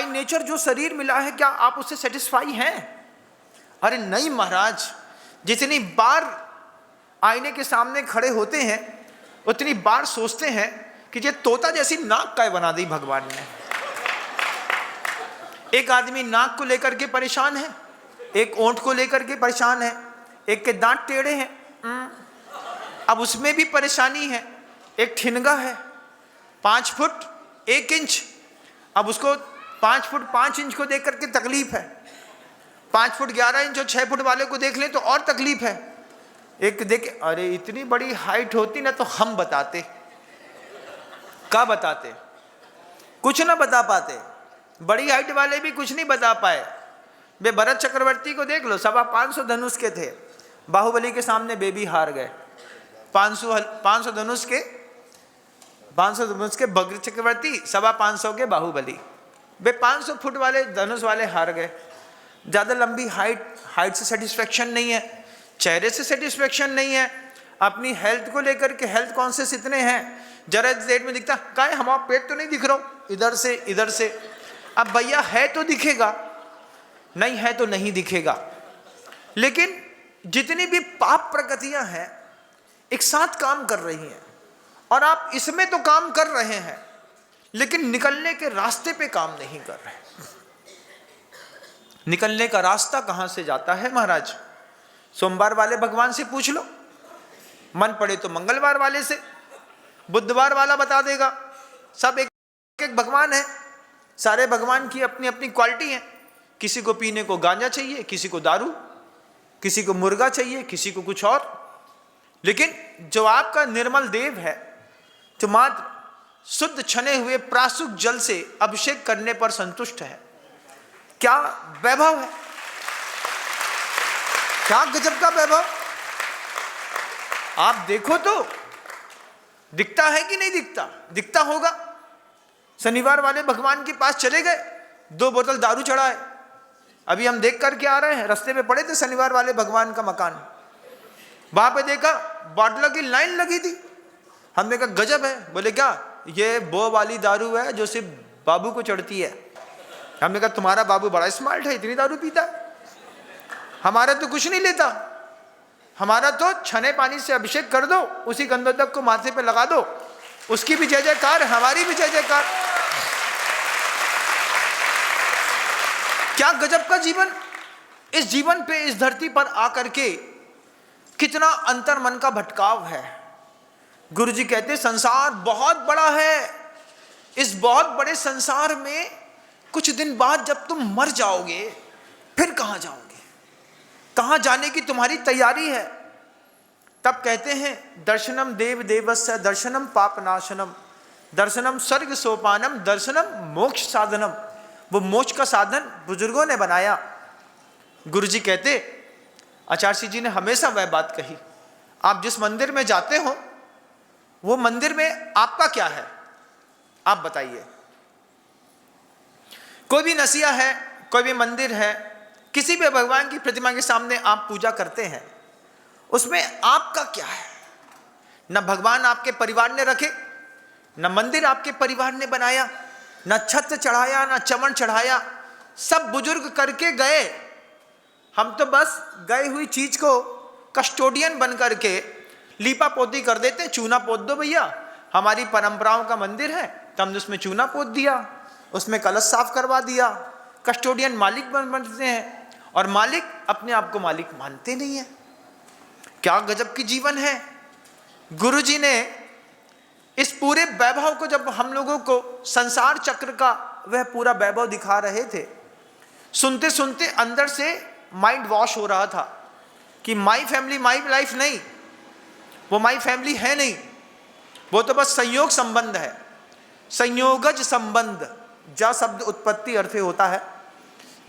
Speaker 1: नेचर जो शरीर मिला है, क्या आप उससे सेटिस्फाई हैं? अरे नहीं महाराज, जितनी बार आईने के सामने खड़े होते हैं उतनी बार सोचते हैं कि ये तोता जैसी नाक काय बना दी भगवान ने। एक आदमी नाक को लेकर के परेशान है, एक ओंठ को लेकर के परेशान है, एक के दांत टेढ़े हैं, अब उसमें भी परेशानी है। एक ठिनगा है 5 फुट 1 इंच, अब उसको 5 फुट 5 इंच को देख करके तकलीफ है। 5 फुट 11 इंच और 6 फुट वाले को देख लें तो और तकलीफ है। एक देखे, अरे इतनी बड़ी हाइट होती ना तो हम बताते, क्या बताते? कुछ ना बता पाते। बड़ी हाइट वाले भी कुछ नहीं बता पाए। वे भरत चक्रवर्ती को देख लो, 525 धनुष के थे, बाहुबली के सामने बेबी हार गए। 500 धनुष के भरत चक्रवर्ती, 525 के बाहुबली। वे 500 फुट वाले धनुष वाले हार गए। ज़्यादा लंबी हाइट से सेटिस्फेक्शन नहीं है, चेहरे से सेटिस्फेक्शन नहीं है, अपनी हेल्थ को लेकर के हेल्थ कॉन्शियस इतने हैं, जरा डेट में दिखता क्या है, हमारा पेट तो नहीं दिख रहा, इधर से। अब भैया है तो दिखेगा, नहीं है तो नहीं दिखेगा। लेकिन जितनी भी पाप प्रकृतियां हैं एक साथ काम कर रही हैं, और आप इसमें तो काम कर रहे हैं लेकिन निकलने के रास्ते पे काम नहीं कर रहे। निकलने का रास्ता कहां से जाता है महाराज? सोमवार वाले भगवान से पूछ लो, मन पड़े तो मंगलवार वाले से, बुधवार वाला बता देगा। सब एक भगवान है, सारे भगवान की अपनी अपनी क्वालिटी है। किसी को पीने को गांजा चाहिए, किसी को दारू, किसी को मुर्गा चाहिए, किसी को कुछ और। लेकिन जो आपका निर्मल देव है, जो मात्र शुद्ध छने हुए प्रासुक जल से अभिषेक करने पर संतुष्ट है, क्या वैभव है, क्या गजब का वैभव। आप देखो तो दिखता है कि नहीं दिखता? दिखता होगा। शनिवार वाले भगवान के पास चले गए, 2 बोतल दारू चढ़ाए। अभी हम देख करके आ रहे हैं, रास्ते में पड़े थे शनिवार वाले भगवान का मकान, वहां पे देखा बॉटलों की लाइन लगी थी। हमने कहा गजब है। बोले क्या? ये वो वाली दारू है जो सिर्फ बाबू को चढ़ती है। हमने कहा तुम्हारा बाबू बड़ा स्मार्ट है, इतनी दारू पीता है, हमारा तो कुछ नहीं लेता, हमारा तो छने पानी से अभिषेक कर दो, उसी गंधोदक को माथे पे लगा दो, उसकी भी जय जयकार, हमारी भी जय जयकार। क्या गजब का जीवन। इस जीवन पे, इस धरती पर आकर के कितना अंतर मन का भटकाव है। गुरु जी कहते संसार बहुत बड़ा है, इस बहुत बड़े संसार में कुछ दिन बाद जब तुम मर जाओगे फिर कहां जाओगे, कहां जाने की तुम्हारी तैयारी है। तब कहते हैं दर्शनम देव देवस्य दर्शनम पाप नाशनम दर्शनम स्वर्ग सोपानम दर्शनम मोक्ष साधनम। वो मोक्ष का साधन बुजुर्गों ने बनाया। गुरु जी कहते, आचार्य जी ने हमेशा वह बात कही, आप जिस मंदिर में जाते हो वो मंदिर में आपका क्या है, आप बताइए। कोई भी नसिया है, कोई भी मंदिर है, किसी भी भगवान की प्रतिमा के सामने आप पूजा करते हैं, उसमें आपका क्या है? न भगवान आपके परिवार ने रखे, न मंदिर आपके परिवार ने बनाया, न छत्र चढ़ाया, न चमन चढ़ाया, सब बुजुर्ग करके गए। हम तो बस गई हुई चीज को कस्टोडियन बन करके लीपा पोती कर देते। चूना पोत दो भैया, हमारी परंपराओं का मंदिर है, तो हमने उसमें चूना पोत दिया, उसमें कलश साफ करवा दिया। कस्टोडियन मालिक बनते हैं और मालिक अपने आप को मालिक मानते नहीं है। क्या गजब की जीवन है। गुरुजी ने इस पूरे वैभव को, जब हम लोगों को संसार चक्र का वह पूरा वैभव दिखा रहे थे, सुनते सुनते अंदर से माइंड वॉश हो रहा था कि माई फैमिली माई लाइफ नहीं, वो माई फैमिली है नहीं, वो तो बस संयोग संबंध है। संयोगज संबंध, जा शब्द उत्पत्ति अर्थ होता है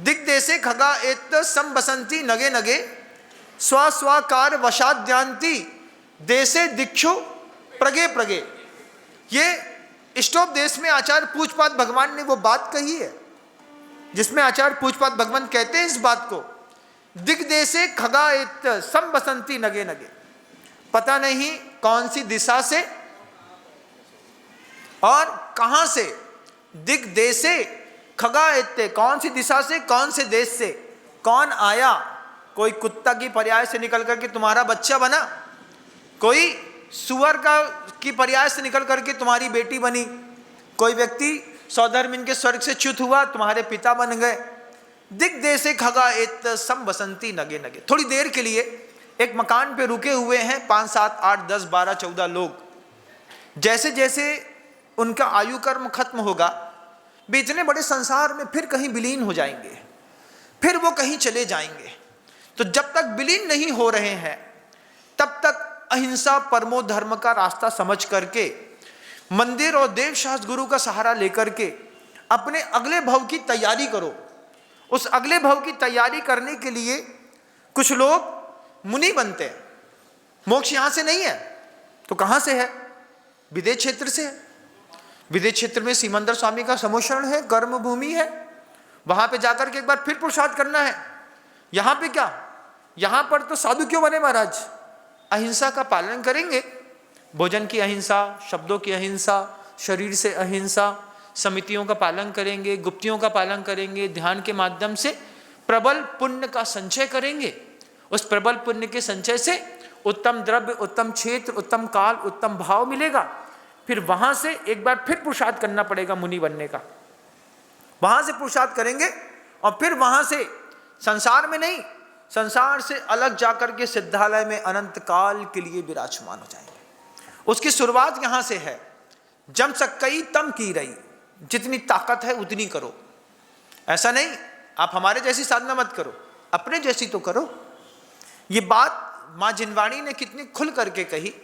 Speaker 1: दिग्देशे खगा एत सम बसंती नगे नगे स्व स्वाकार वशाद्यांति देशे दीक्षु प्रगे प्रगे। ये स्टॉप देश में आचार्य पूजपाद भगवान ने वो बात कही है जिसमें आचार्य पूजपाद भगवान कहते हैं इस बात को, दिग्देशे खगा एत सम बसंती नगे नगे। पता नहीं कौन सी दिशा से और कहां से, दिग्देशे खगा एत्ते, कौन सी दिशा से, कौन से देश से कौन आया। कोई कुत्ता की पर्याय से निकल करके तुम्हारा बच्चा बना, कोई सुअर की पर्याय से निकल करके तुम्हारी बेटी बनी, कोई व्यक्ति सौधर्मिन के स्वर्ग से च्युत हुआ, तुम्हारे पिता बन गए। दिग्देशे खगा एत सम बसंती नगे नगे। थोड़ी देर के लिए एक मकान पे रुके हुए हैं 5, 7, 8, 10, 12, 14 लोग। जैसे जैसे उनका आयु कर्म खत्म होगा, वे इतने बड़े संसार में फिर कहीं विलीन हो जाएंगे, फिर वो कहीं चले जाएंगे। तो जब तक विलीन नहीं हो रहे हैं तब तक अहिंसा परमो धर्म का रास्ता समझ करके, मंदिर और देव शास्त्र गुरु का सहारा लेकर के अपने अगले भव की तैयारी करो। उस अगले भव की तैयारी करने के लिए कुछ लोग मुनि बनते हैं। मोक्ष यहां से नहीं है तो कहां से है? विदेश क्षेत्र से है। विदेश क्षेत्र में सिमंदर स्वामी का समोशरण है, कर्म भूमि है, वहां पे जाकर के एक बार फिर पुरुषार्थ करना है। यहां पे क्या, यहां पर तो साधु क्यों बने महाराज? अहिंसा का पालन करेंगे, भोजन की अहिंसा, शब्दों की अहिंसा, शरीर से अहिंसा, समितियों का पालन करेंगे, गुप्तियों का पालन करेंगे, ध्यान के माध्यम से प्रबल पुण्य का संचय करेंगे। उस प्रबल पुण्य के संचय से उत्तम द्रव्य, उत्तम क्षेत्र, उत्तम काल, उत्तम भाव मिलेगा। फिर वहां से एक बार फिर पुरुषार्थ करना पड़ेगा मुनि बनने का। वहां से पुरुषार्थ करेंगे और फिर वहां से संसार में नहीं, संसार से अलग जाकर के सिद्धालय में अनंत काल के लिए विराजमान हो जाएंगे। उसकी शुरुआत यहां से है। जम सकई तम की रही, जितनी ताकत है उतनी करो। ऐसा नहीं आप हमारे जैसी साधना मत करो, अपने जैसी तो करो। ये बात माँ जिनवाणी ने कितनी खुल करके कही।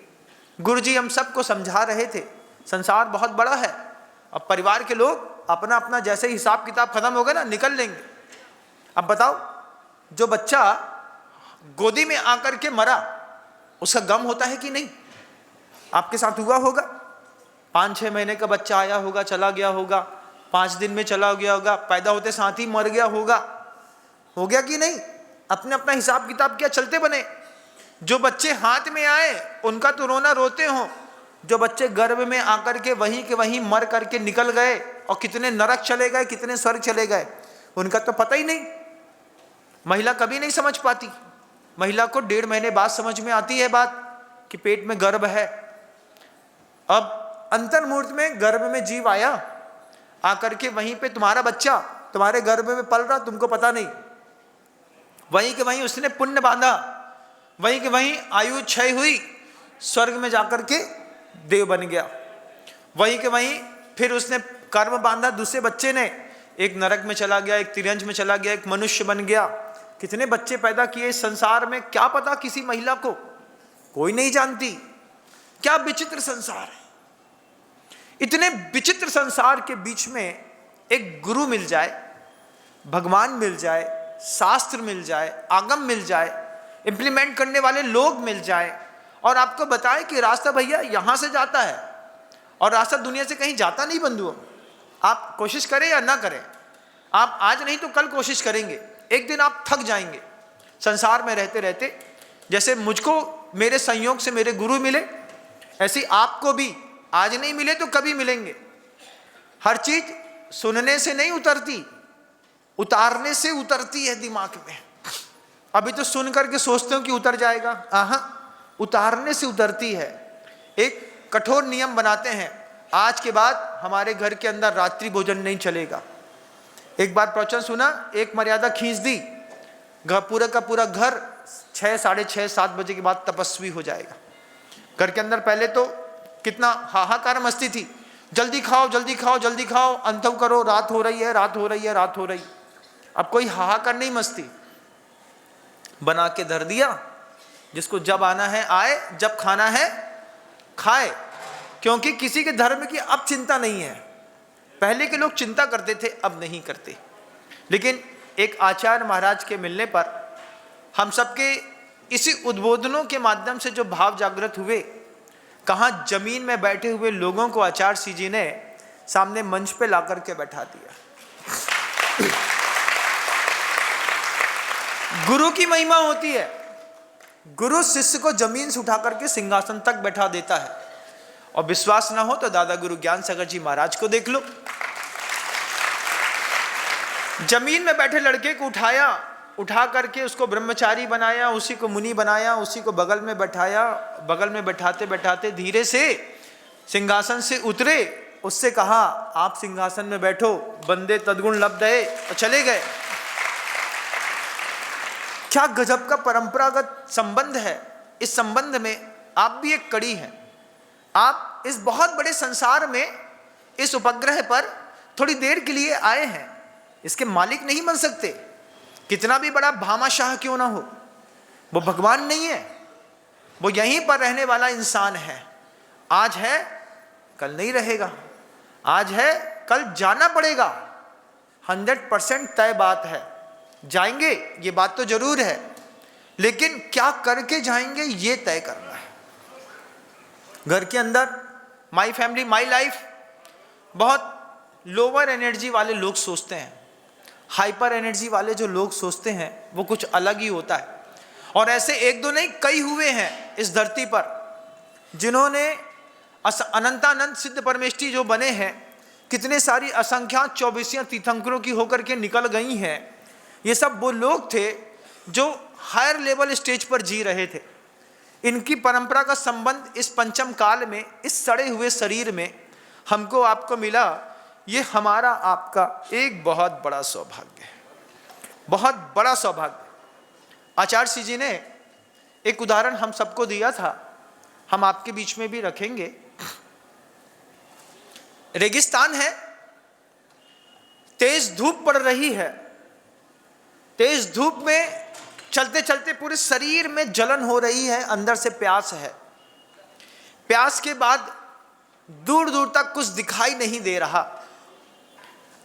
Speaker 1: गुरुजी हम सबको समझा रहे थे, संसार बहुत बड़ा है, अब परिवार के लोग अपना अपना जैसे हिसाब किताब खत्म हो गया ना, निकल लेंगे। अब बताओ, जो बच्चा गोदी में आकर के मरा, उसका गम होता है कि नहीं? आपके साथ हुआ होगा। 5-6 महीने का बच्चा आया होगा, चला गया होगा, 5 दिन में चला गया होगा, पैदा होते साथ ही मर गया होगा, हो गया कि नहीं? अपने अपना हिसाब किताब क्या चलते बने। जो बच्चे हाथ में आए उनका तो रोना रोते हो, जो बच्चे गर्भ में आकर के वहीं के वहीं मर करके निकल गए और कितने नरक चले गए, कितने स्वर्ग चले गए, उनका तो पता ही नहीं। महिला कभी नहीं समझ पाती। महिला को 1.5 महीने बाद समझ में आती है बात कि पेट में गर्भ है। अब अंतर मुहूर्त में गर्भ में जीव आया, आकर के वहीं पे तुम्हारा बच्चा तुम्हारे गर्भ में पल रहा, तुमको पता नहीं। वहीं के वहीं उसने पुण्य बांधा, वहीं के वहीं आयु क्षय हुई, स्वर्ग में जाकर के देव बन गया। वहीं के वहीं फिर उसने कर्म बांधा, दूसरे बच्चे ने एक नरक में चला गया, एक तिरंज में चला गया, एक मनुष्य बन गया। कितने बच्चे पैदा किए इस संसार में, क्या पता किसी महिला को, कोई नहीं जानती। क्या विचित्र संसार है। इतने विचित्र संसार के बीच में एक गुरु मिल जाए, भगवान मिल जाए, शास्त्र मिल जाए, आगम मिल जाए, इंप्लीमेंट करने वाले लोग मिल जाए और आपको बताए कि रास्ता भैया यहां से जाता है और रास्ता दुनिया से कहीं जाता नहीं। बंधुओं, आप कोशिश करें या ना करें, आप आज नहीं तो कल कोशिश करेंगे, एक दिन आप थक जाएंगे संसार में रहते रहते। जैसे मुझको मेरे संयोग से मेरे गुरु मिले, ऐसे आपको भी आज नहीं मिले तो कभी मिलेंगे। हर चीज सुनने से नहीं उतरती, उतारने से उतरती है दिमाग में। अभी तो सुन करके सोचते हो कि उतर जाएगा, आहा, उतारने से उतरती है। एक कठोर नियम बनाते हैं, आज के बाद हमारे घर के अंदर रात्रि भोजन नहीं चलेगा। एक बार प्रवचन सुना, एक मर्यादा खींच दी, पूरा का पूरा घर 6, साढ़े 6, 7 बजे के बाद तपस्वी हो जाएगा। घर के अंदर पहले तो कितना हाहाकार मस्ती थी, जल्दी खाओ जल्दी खाओ जल्दी खाओ, अंतव करो, रात हो रही है रात हो रही है रात हो रही। अब कोई हाहाकार नहीं, मस्ती बना के धर दिया, जिसको जब आना है आए, जब खाना है खाए, क्योंकि किसी के धर्म की अब चिंता नहीं है। पहले के लोग चिंता करते थे, अब नहीं करते। लेकिन एक आचार्य महाराज के मिलने पर हम सबके इसी उद्बोधनों के माध्यम से जो भाव जागृत हुए, कहाँ जमीन में बैठे हुए लोगों को आचार्य श्री जी ने सामने मंच पे ला करके बैठा दिया। गुरु की महिमा होती है, गुरु शिष्य को जमीन से उठा करके सिंहासन तक बैठा देता है। और विश्वास ना हो तो दादा गुरु ज्ञान सागर जी महाराज को देख लो, जमीन में बैठे लड़के को उठाया, उठा करके उसको ब्रह्मचारी बनाया, उसी को मुनि बनाया, उसी को बगल में बैठाया, बगल में बैठाते बैठाते धीरे से सिंहासन से उतरे, उससे कहा आप सिंहासन में बैठो, बंदे तद्गुण लब्धये, और चले गए। क्या गजब का परंपरागत संबंध है। इस संबंध में आप भी एक कड़ी हैं। आप इस बहुत बड़े संसार में, इस उपग्रह पर थोड़ी देर के लिए आए हैं, इसके मालिक नहीं बन सकते। कितना भी बड़ा भामाशाह क्यों ना हो, वो भगवान नहीं है, वो यहीं पर रहने वाला इंसान है। आज है कल नहीं रहेगा, आज है कल जाना पड़ेगा, 100% तय बात है। जाएंगे ये बात तो जरूर है, लेकिन क्या करके जाएंगे ये तय करना है। घर के अंदर माई फैमिली माई लाइफ, बहुत लोअर एनर्जी वाले लोग सोचते हैं, हाइपर एनर्जी वाले जो लोग सोचते हैं वो कुछ अलग ही होता है। और ऐसे एक दो नहीं कई हुए हैं इस धरती पर, जिन्होंने अनंतानंद सिद्ध परमेष्ठी जो बने हैं, कितने सारी असंख्यात 24 तीर्थंकरों की होकर के निकल गई हैं। ये सब वो लोग थे जो हायर लेवल स्टेज पर जी रहे थे। इनकी परंपरा का संबंध इस पंचम काल में, इस सड़े हुए शरीर में हमको आपको मिला। ये हमारा आपका एक बहुत बड़ा सौभाग्य है, बहुत बड़ा सौभाग्य। आचार्य श्री जी ने एक उदाहरण हम सबको दिया था, हम आपके बीच में भी रखेंगे। रेगिस्तान है, तेज धूप पड़ रही है, तेज धूप में चलते चलते पूरे शरीर में जलन हो रही है, अंदर से प्यास है। प्यास के बाद दूर दूर तक कुछ दिखाई नहीं दे रहा।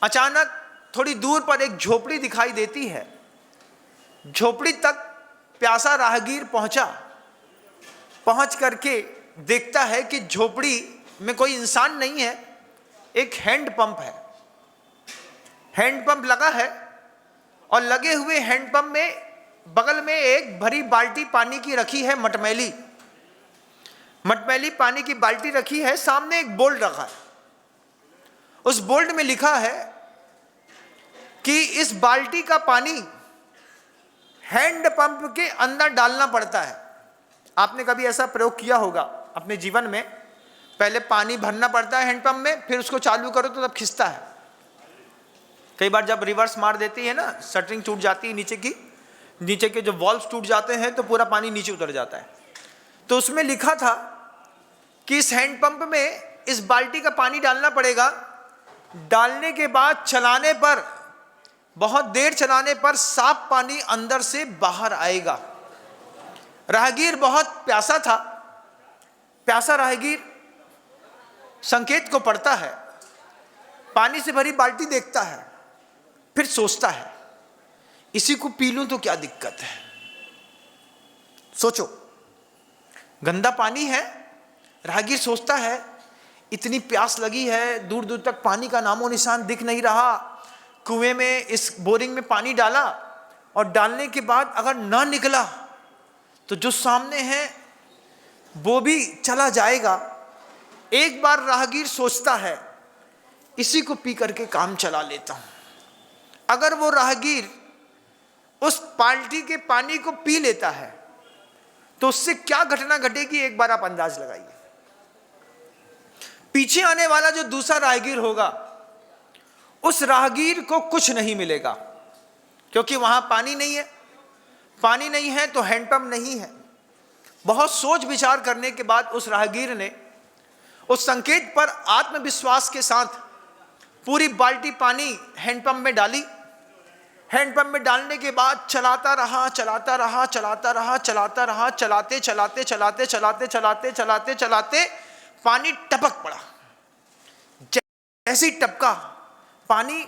Speaker 1: अचानक थोड़ी दूर पर एक झोपड़ी दिखाई देती है। झोपड़ी तक प्यासा राहगीर पहुंचा, पहुंच करके देखता है कि झोपड़ी में कोई इंसान नहीं है, एक हैंड पंप है। हैंड पंप लगा है और लगे हुए हैंड पंप में बगल में एक भरी बाल्टी पानी की रखी है, मटमैली मटमैली पानी की बाल्टी रखी है। सामने एक बोर्ड रखा है, उस बोर्ड में लिखा है कि इस बाल्टी का पानी हैंड पंप के अंदर डालना पड़ता है। आपने कभी ऐसा प्रयोग किया होगा अपने जीवन में, पहले पानी भरना पड़ता है हैंड पंप में, फिर उसको चालू करो तो तब खिंचता है। कई बार जब रिवर्स मार देती है ना, शटरिंग टूट जाती है नीचे की, नीचे के जो वॉल्व्स टूट जाते हैं तो पूरा पानी नीचे उतर जाता है। तो उसमें लिखा था कि इस हैंड पंप में इस बाल्टी का पानी डालना पड़ेगा। डालने के बाद चलाने पर, बहुत देर चलाने पर साफ पानी अंदर से बाहर आएगा। राहगीर बहुत प्यासा था, प्यासा राहगीर संकेत को पढ़ता है, पानी से भरी बाल्टी देखता है, फिर सोचता है इसी को पी लूं तो क्या दिक्कत है। सोचो, गंदा पानी है। राहगीर सोचता है इतनी प्यास लगी है, दूर दूर तक पानी का नामो निशान दिख नहीं रहा, कुएं में, इस बोरिंग में पानी डाला और डालने के बाद अगर ना निकला तो जो सामने है वो भी चला जाएगा। एक बार राहगीर सोचता है इसी को पी करके काम चला लेता हूं। अगर वो राहगीर उस बाल्टी के पानी को पी लेता है तो उससे क्या घटना घटेगी, एक बार आप अंदाज लगाइए। पीछे आने वाला जो दूसरा राहगीर होगा, उस राहगीर को कुछ नहीं मिलेगा, क्योंकि वहां पानी नहीं है। पानी नहीं है तो हैंडपंप नहीं है। बहुत सोच विचार करने के बाद उस राहगीर ने उस संकेत पर आत्मविश्वास के साथ पूरी बाल्टी पानी हैंडपंप में डाली। हैंडपंप में डालने के बाद चलाता रहा, चलाता रहा, चलाता रहा, चलाता रहा, चलाते चलाते चलाते चलाते चलाते चलाते चलाते पानी टपक पड़ा। जैसे ही टपका, पानी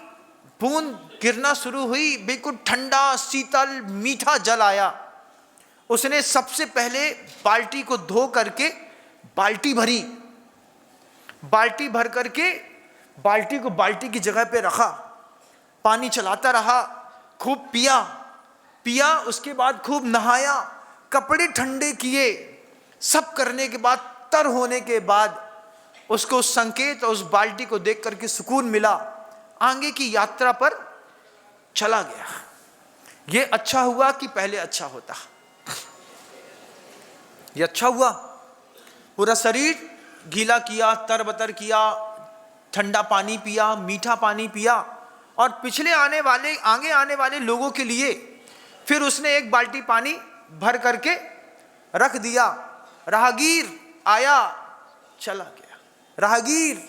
Speaker 1: बूंद गिरना शुरू हुई, बिल्कुल ठंडा, शीतल, मीठा जल आया। उसने सबसे पहले बाल्टी को धो करके बाल्टी भरी। बाल्टी भर करके बाल्टी को बाल्टी की जगह पे रखा। पानी चलाता रहा, खूब पिया। उसके बाद खूब नहाया, कपड़े ठंडे किए। सब करने के बाद, तर होने के बाद उसको उस संकेत और उस बाल्टी को देख करके सुकून मिला। आगे की यात्रा पर चला गया। ये अच्छा हुआ कि पहले अच्छा होता? ये अच्छा हुआ। पूरा शरीर गीला किया, तरबतर किया, ठंडा पानी पिया, मीठा पानी पिया, और पिछले आगे आने वाले लोगों के लिए फिर उसने एक बाल्टी पानी भर करके रख दिया। राहगीर आया, चला गया। राहगीर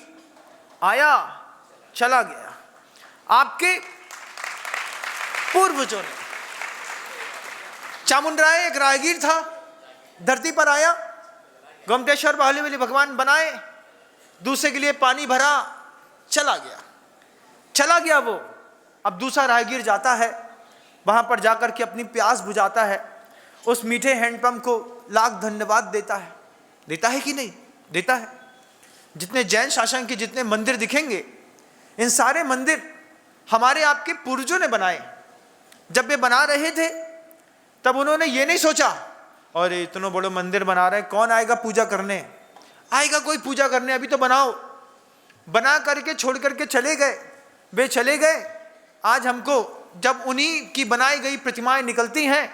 Speaker 1: आया, चला गया। आपके पूर्वजों ने, चामुंडराय एक राहगीर था, धरती पर आया, गोमटेश्वर बाहुबली भगवान बनाए, दूसरे के लिए पानी भरा, चला गया वो। अब दूसरा राहगीर जाता है, वहां पर जाकर के अपनी प्यास बुझाता है। उस मीठे हैंडपंप को लाख धन्यवाद देता है कि नहीं? देता है। जितने जैन शासन के जितने मंदिर दिखेंगे, इन सारे मंदिर हमारे आपके पूर्वजों ने बनाए। जब वे बना रहे थे तब उन्होंने ये नहीं सोचा और इतना बड़ा मंदिर बना रहे हैं, कौन आएगा पूजा करने? आएगा कोई पूजा करने? अभी तो बनाओ। बना करके छोड़ करके चले गए। वे चले गए। आज हमको जब उन्हीं की बनाई गई प्रतिमाएं निकलती हैं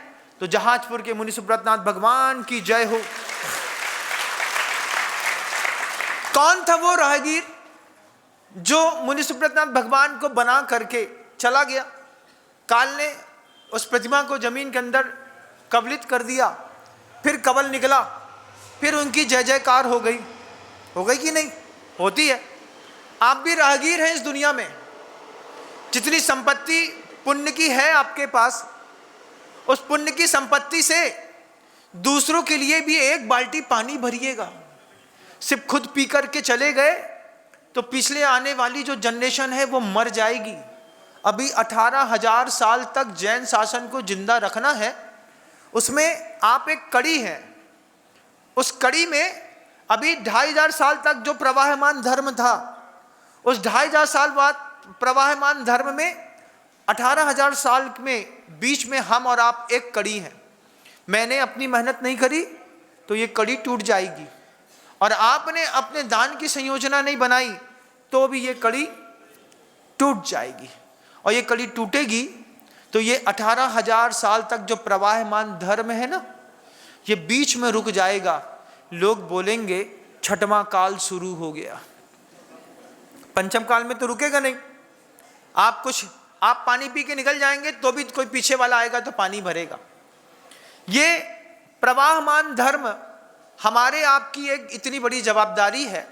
Speaker 1: तो जहाजपुर के मुनि सुब्रतनाथ भगवान की जय हो। कौन था वो राहगीर जो मुनि सुब्रतनाथ भगवान को बना करके चला गया? काल ने उस प्रतिमा को जमीन के अंदर कबलित कर दिया, फिर कवल निकला, फिर उनकी जय जयकार हो गई कि नहीं? होती है। आप भी राहगीर हैं इस दुनिया में। जितनी संपत्ति पुण्य की है आपके पास, उस पुण्य की संपत्ति से दूसरों के लिए भी एक बाल्टी पानी भरिएगा। सिर्फ खुद पी करके चले गए तो पिछले आने वाली जो जनरेशन है वो मर जाएगी। अभी 18,000 साल तक जैन शासन को जिंदा रखना है। उसमें आप एक कड़ी हैं। उस कड़ी में अभी 2,500 साल तक जो प्रवाहमान धर्म था, उस 2,500 साल बाद प्रवाहमान धर्म में 18,000 साल में बीच में हम और आप एक कड़ी हैं। मैंने अपनी मेहनत नहीं करी तो ये कड़ी टूट जाएगी, और आपने अपने दान की संयोजना नहीं बनाई तो भी ये कड़ी टूट जाएगी। और ये कड़ी टूटेगी तो ये 18,000 साल तक जो प्रवाहमान धर्म है ना, ये बीच में रुक जाएगा। लोग बोलेंगे छठवां काल शुरू हो गया। पंचम काल में तो रुकेगा नहीं। आप पानी पी के निकल जाएंगे तो भी कोई पीछे वाला आएगा तो पानी भरेगा। ये प्रवाहमान धर्म हमारे आपकी एक इतनी बड़ी जवाबदारी है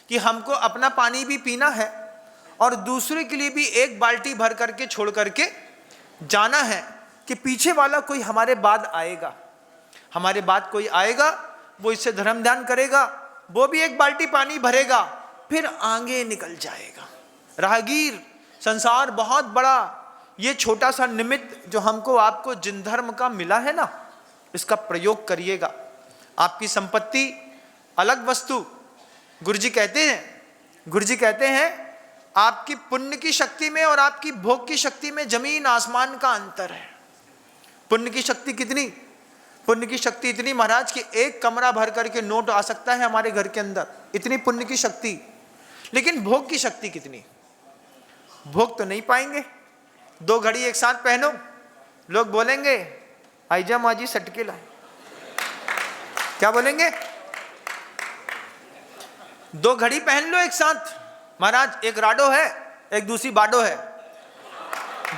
Speaker 1: कि हमको अपना पानी भी पीना है और दूसरे के लिए भी एक बाल्टी भर करके छोड़ करके जाना है कि पीछे वाला कोई हमारे बाद आएगा। हमारे बाद कोई आएगा, वो इससे धर्म ध्यान करेगा, वो भी एक बाल्टी पानी भरेगा, फिर आगे निकल जाएगा। राहगीर, संसार बहुत बड़ा। ये छोटा सा निमित्त जो हमको आपको जिन धर्म का मिला है ना, इसका प्रयोग करिएगा। आपकी संपत्ति अलग वस्तु। गुरुजी कहते हैं आपकी पुण्य की शक्ति में और आपकी भोग की शक्ति में जमीन आसमान का अंतर है। पुण्य की शक्ति कितनी? पुण्य की शक्ति इतनी महाराज कि एक कमरा भर करके नोट आ सकता है हमारे घर के अंदर, इतनी पुण्य की शक्ति। लेकिन भोग की शक्ति कितनी? भोग तो नहीं पाएंगे। 2 घड़ी एक साथ पहनो, लोग बोलेंगे आईजा माजी सटके लाए। क्या बोलेंगे? 2 घड़ी पहन लो एक साथ महाराज, एक राडो है एक दूसरी बाडो है,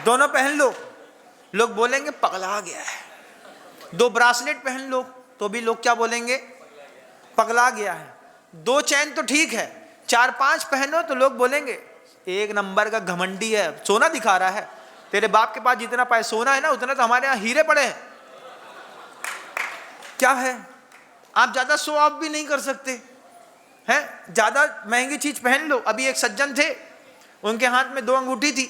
Speaker 1: दोनों पहन लो, लोग बोलेंगे पगला गया है। 2 ब्रासलेट पहन लो तो भी लोग क्या बोलेंगे? पगला गया है। 2 चैन तो ठीक है, 4-5 पहनो तो लोग बोलेंगे एक नंबर का घमंडी है, सोना दिखा रहा है। तेरे बाप के पास जितना पैसा सोना है ना, उतना तो हमारे यहाँ हीरे पड़े हैं। क्या है, आप ज्यादा शो ऑफ भी नहीं कर सकते हैं, ज्यादा महंगी चीज पहन लो। अभी एक सज्जन थे, उनके हाथ में 2 अंगूठी थी,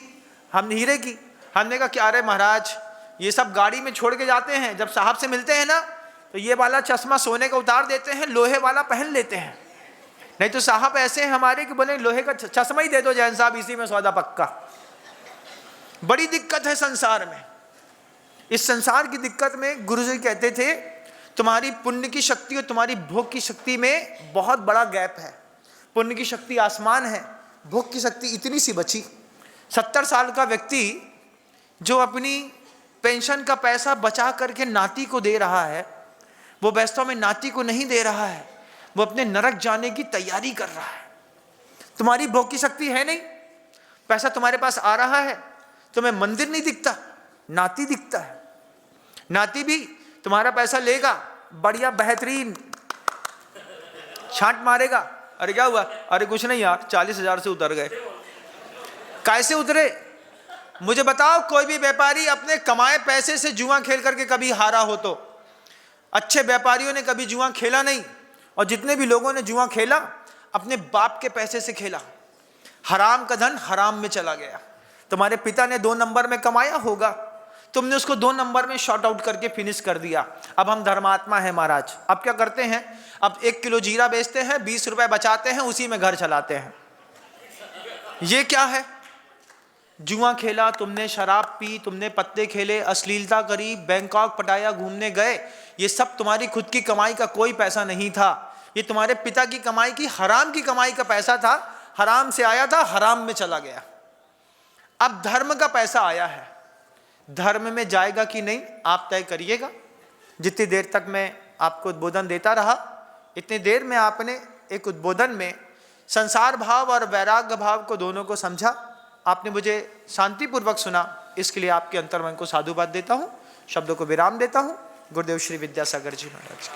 Speaker 1: हम हीरे की। हमने कहा क्या रे महाराज, ये सब गाड़ी में छोड़ के जाते हैं, जब साहब से मिलते हैं ना तो ये वाला चश्मा सोने का उतार देते हैं, लोहे वाला पहन लेते हैं। नहीं तो साहब ऐसे हैं हमारे कि बोले लोहे का चश्मा ही दे दो जैन साहब, इसी में सौदा पक्का। बड़ी दिक्कत है संसार में। इस संसार की दिक्कत में गुरुजी कहते थे तुम्हारी पुण्य की शक्ति और तुम्हारी भोग की शक्ति में बहुत बड़ा गैप है। पुण्य की शक्ति आसमान है, भोग की शक्ति इतनी सी बची। 70 साल का व्यक्ति जो अपनी पेंशन का पैसा बचा करके नाती को दे रहा है, वो वास्तव में नाती को नहीं दे रहा है, वो अपने नरक जाने की तैयारी कर रहा है। तुम्हारी भोग की शक्ति है नहीं, पैसा तुम्हारे पास आ रहा है, तुम्हें मंदिर नहीं दिखता, नाती दिखता है। नाती भी तुम्हारा पैसा लेगा, बढ़िया बेहतरीन छांट मारेगा, अरे क्या हुआ, अरे कुछ नहीं यार 40,000 से उतर गए। कैसे उतरे मुझे बताओ? कोई भी व्यापारी अपने कमाए पैसे से जुआ खेल करके कभी हारा हो तो? अच्छे व्यापारियों ने कभी जुआ खेला नहीं, और जितने भी लोगों ने जुआ खेला अपने बाप के पैसे से खेला। हराम का धन हराम में चला गया। तुम्हारे पिता ने 2 नंबर में कमाया होगा, तुमने उसको 2 नंबर में शॉर्ट आउट करके फिनिश कर दिया। अब हम धर्मात्मा हैं महाराज, अब क्या करते हैं? अब 1 किलो जीरा बेचते हैं, 20 रुपए बचाते हैं, उसी में घर चलाते हैं। ये क्या है? जुआ खेला तुमने, शराब पी तुमने, पत्ते खेले, अश्लीलता करी, बैंकॉक पटाया, घूमने गए, ये सब तुम्हारी खुद की कमाई का कोई पैसा नहीं था। ये तुम्हारे पिता की कमाई की, हराम की कमाई का पैसा था। हराम से आया था, हराम में चला गया। अब धर्म का पैसा आया है, धर्म में जाएगा कि नहीं आप तय करिएगा। जितनी देर तक मैं आपको उद्बोधन देता रहा, इतनी देर में आपने एक उद्बोधन में संसार भाव और वैराग्य भाव को दोनों को समझा। आपने मुझे शांतिपूर्वक सुना, इसके लिए आपके अंतर्मन को साधुवाद देता हूँ, शब्दों को विराम देता हूँ। गुरुदेव श्री विद्यासागर जी महाराज।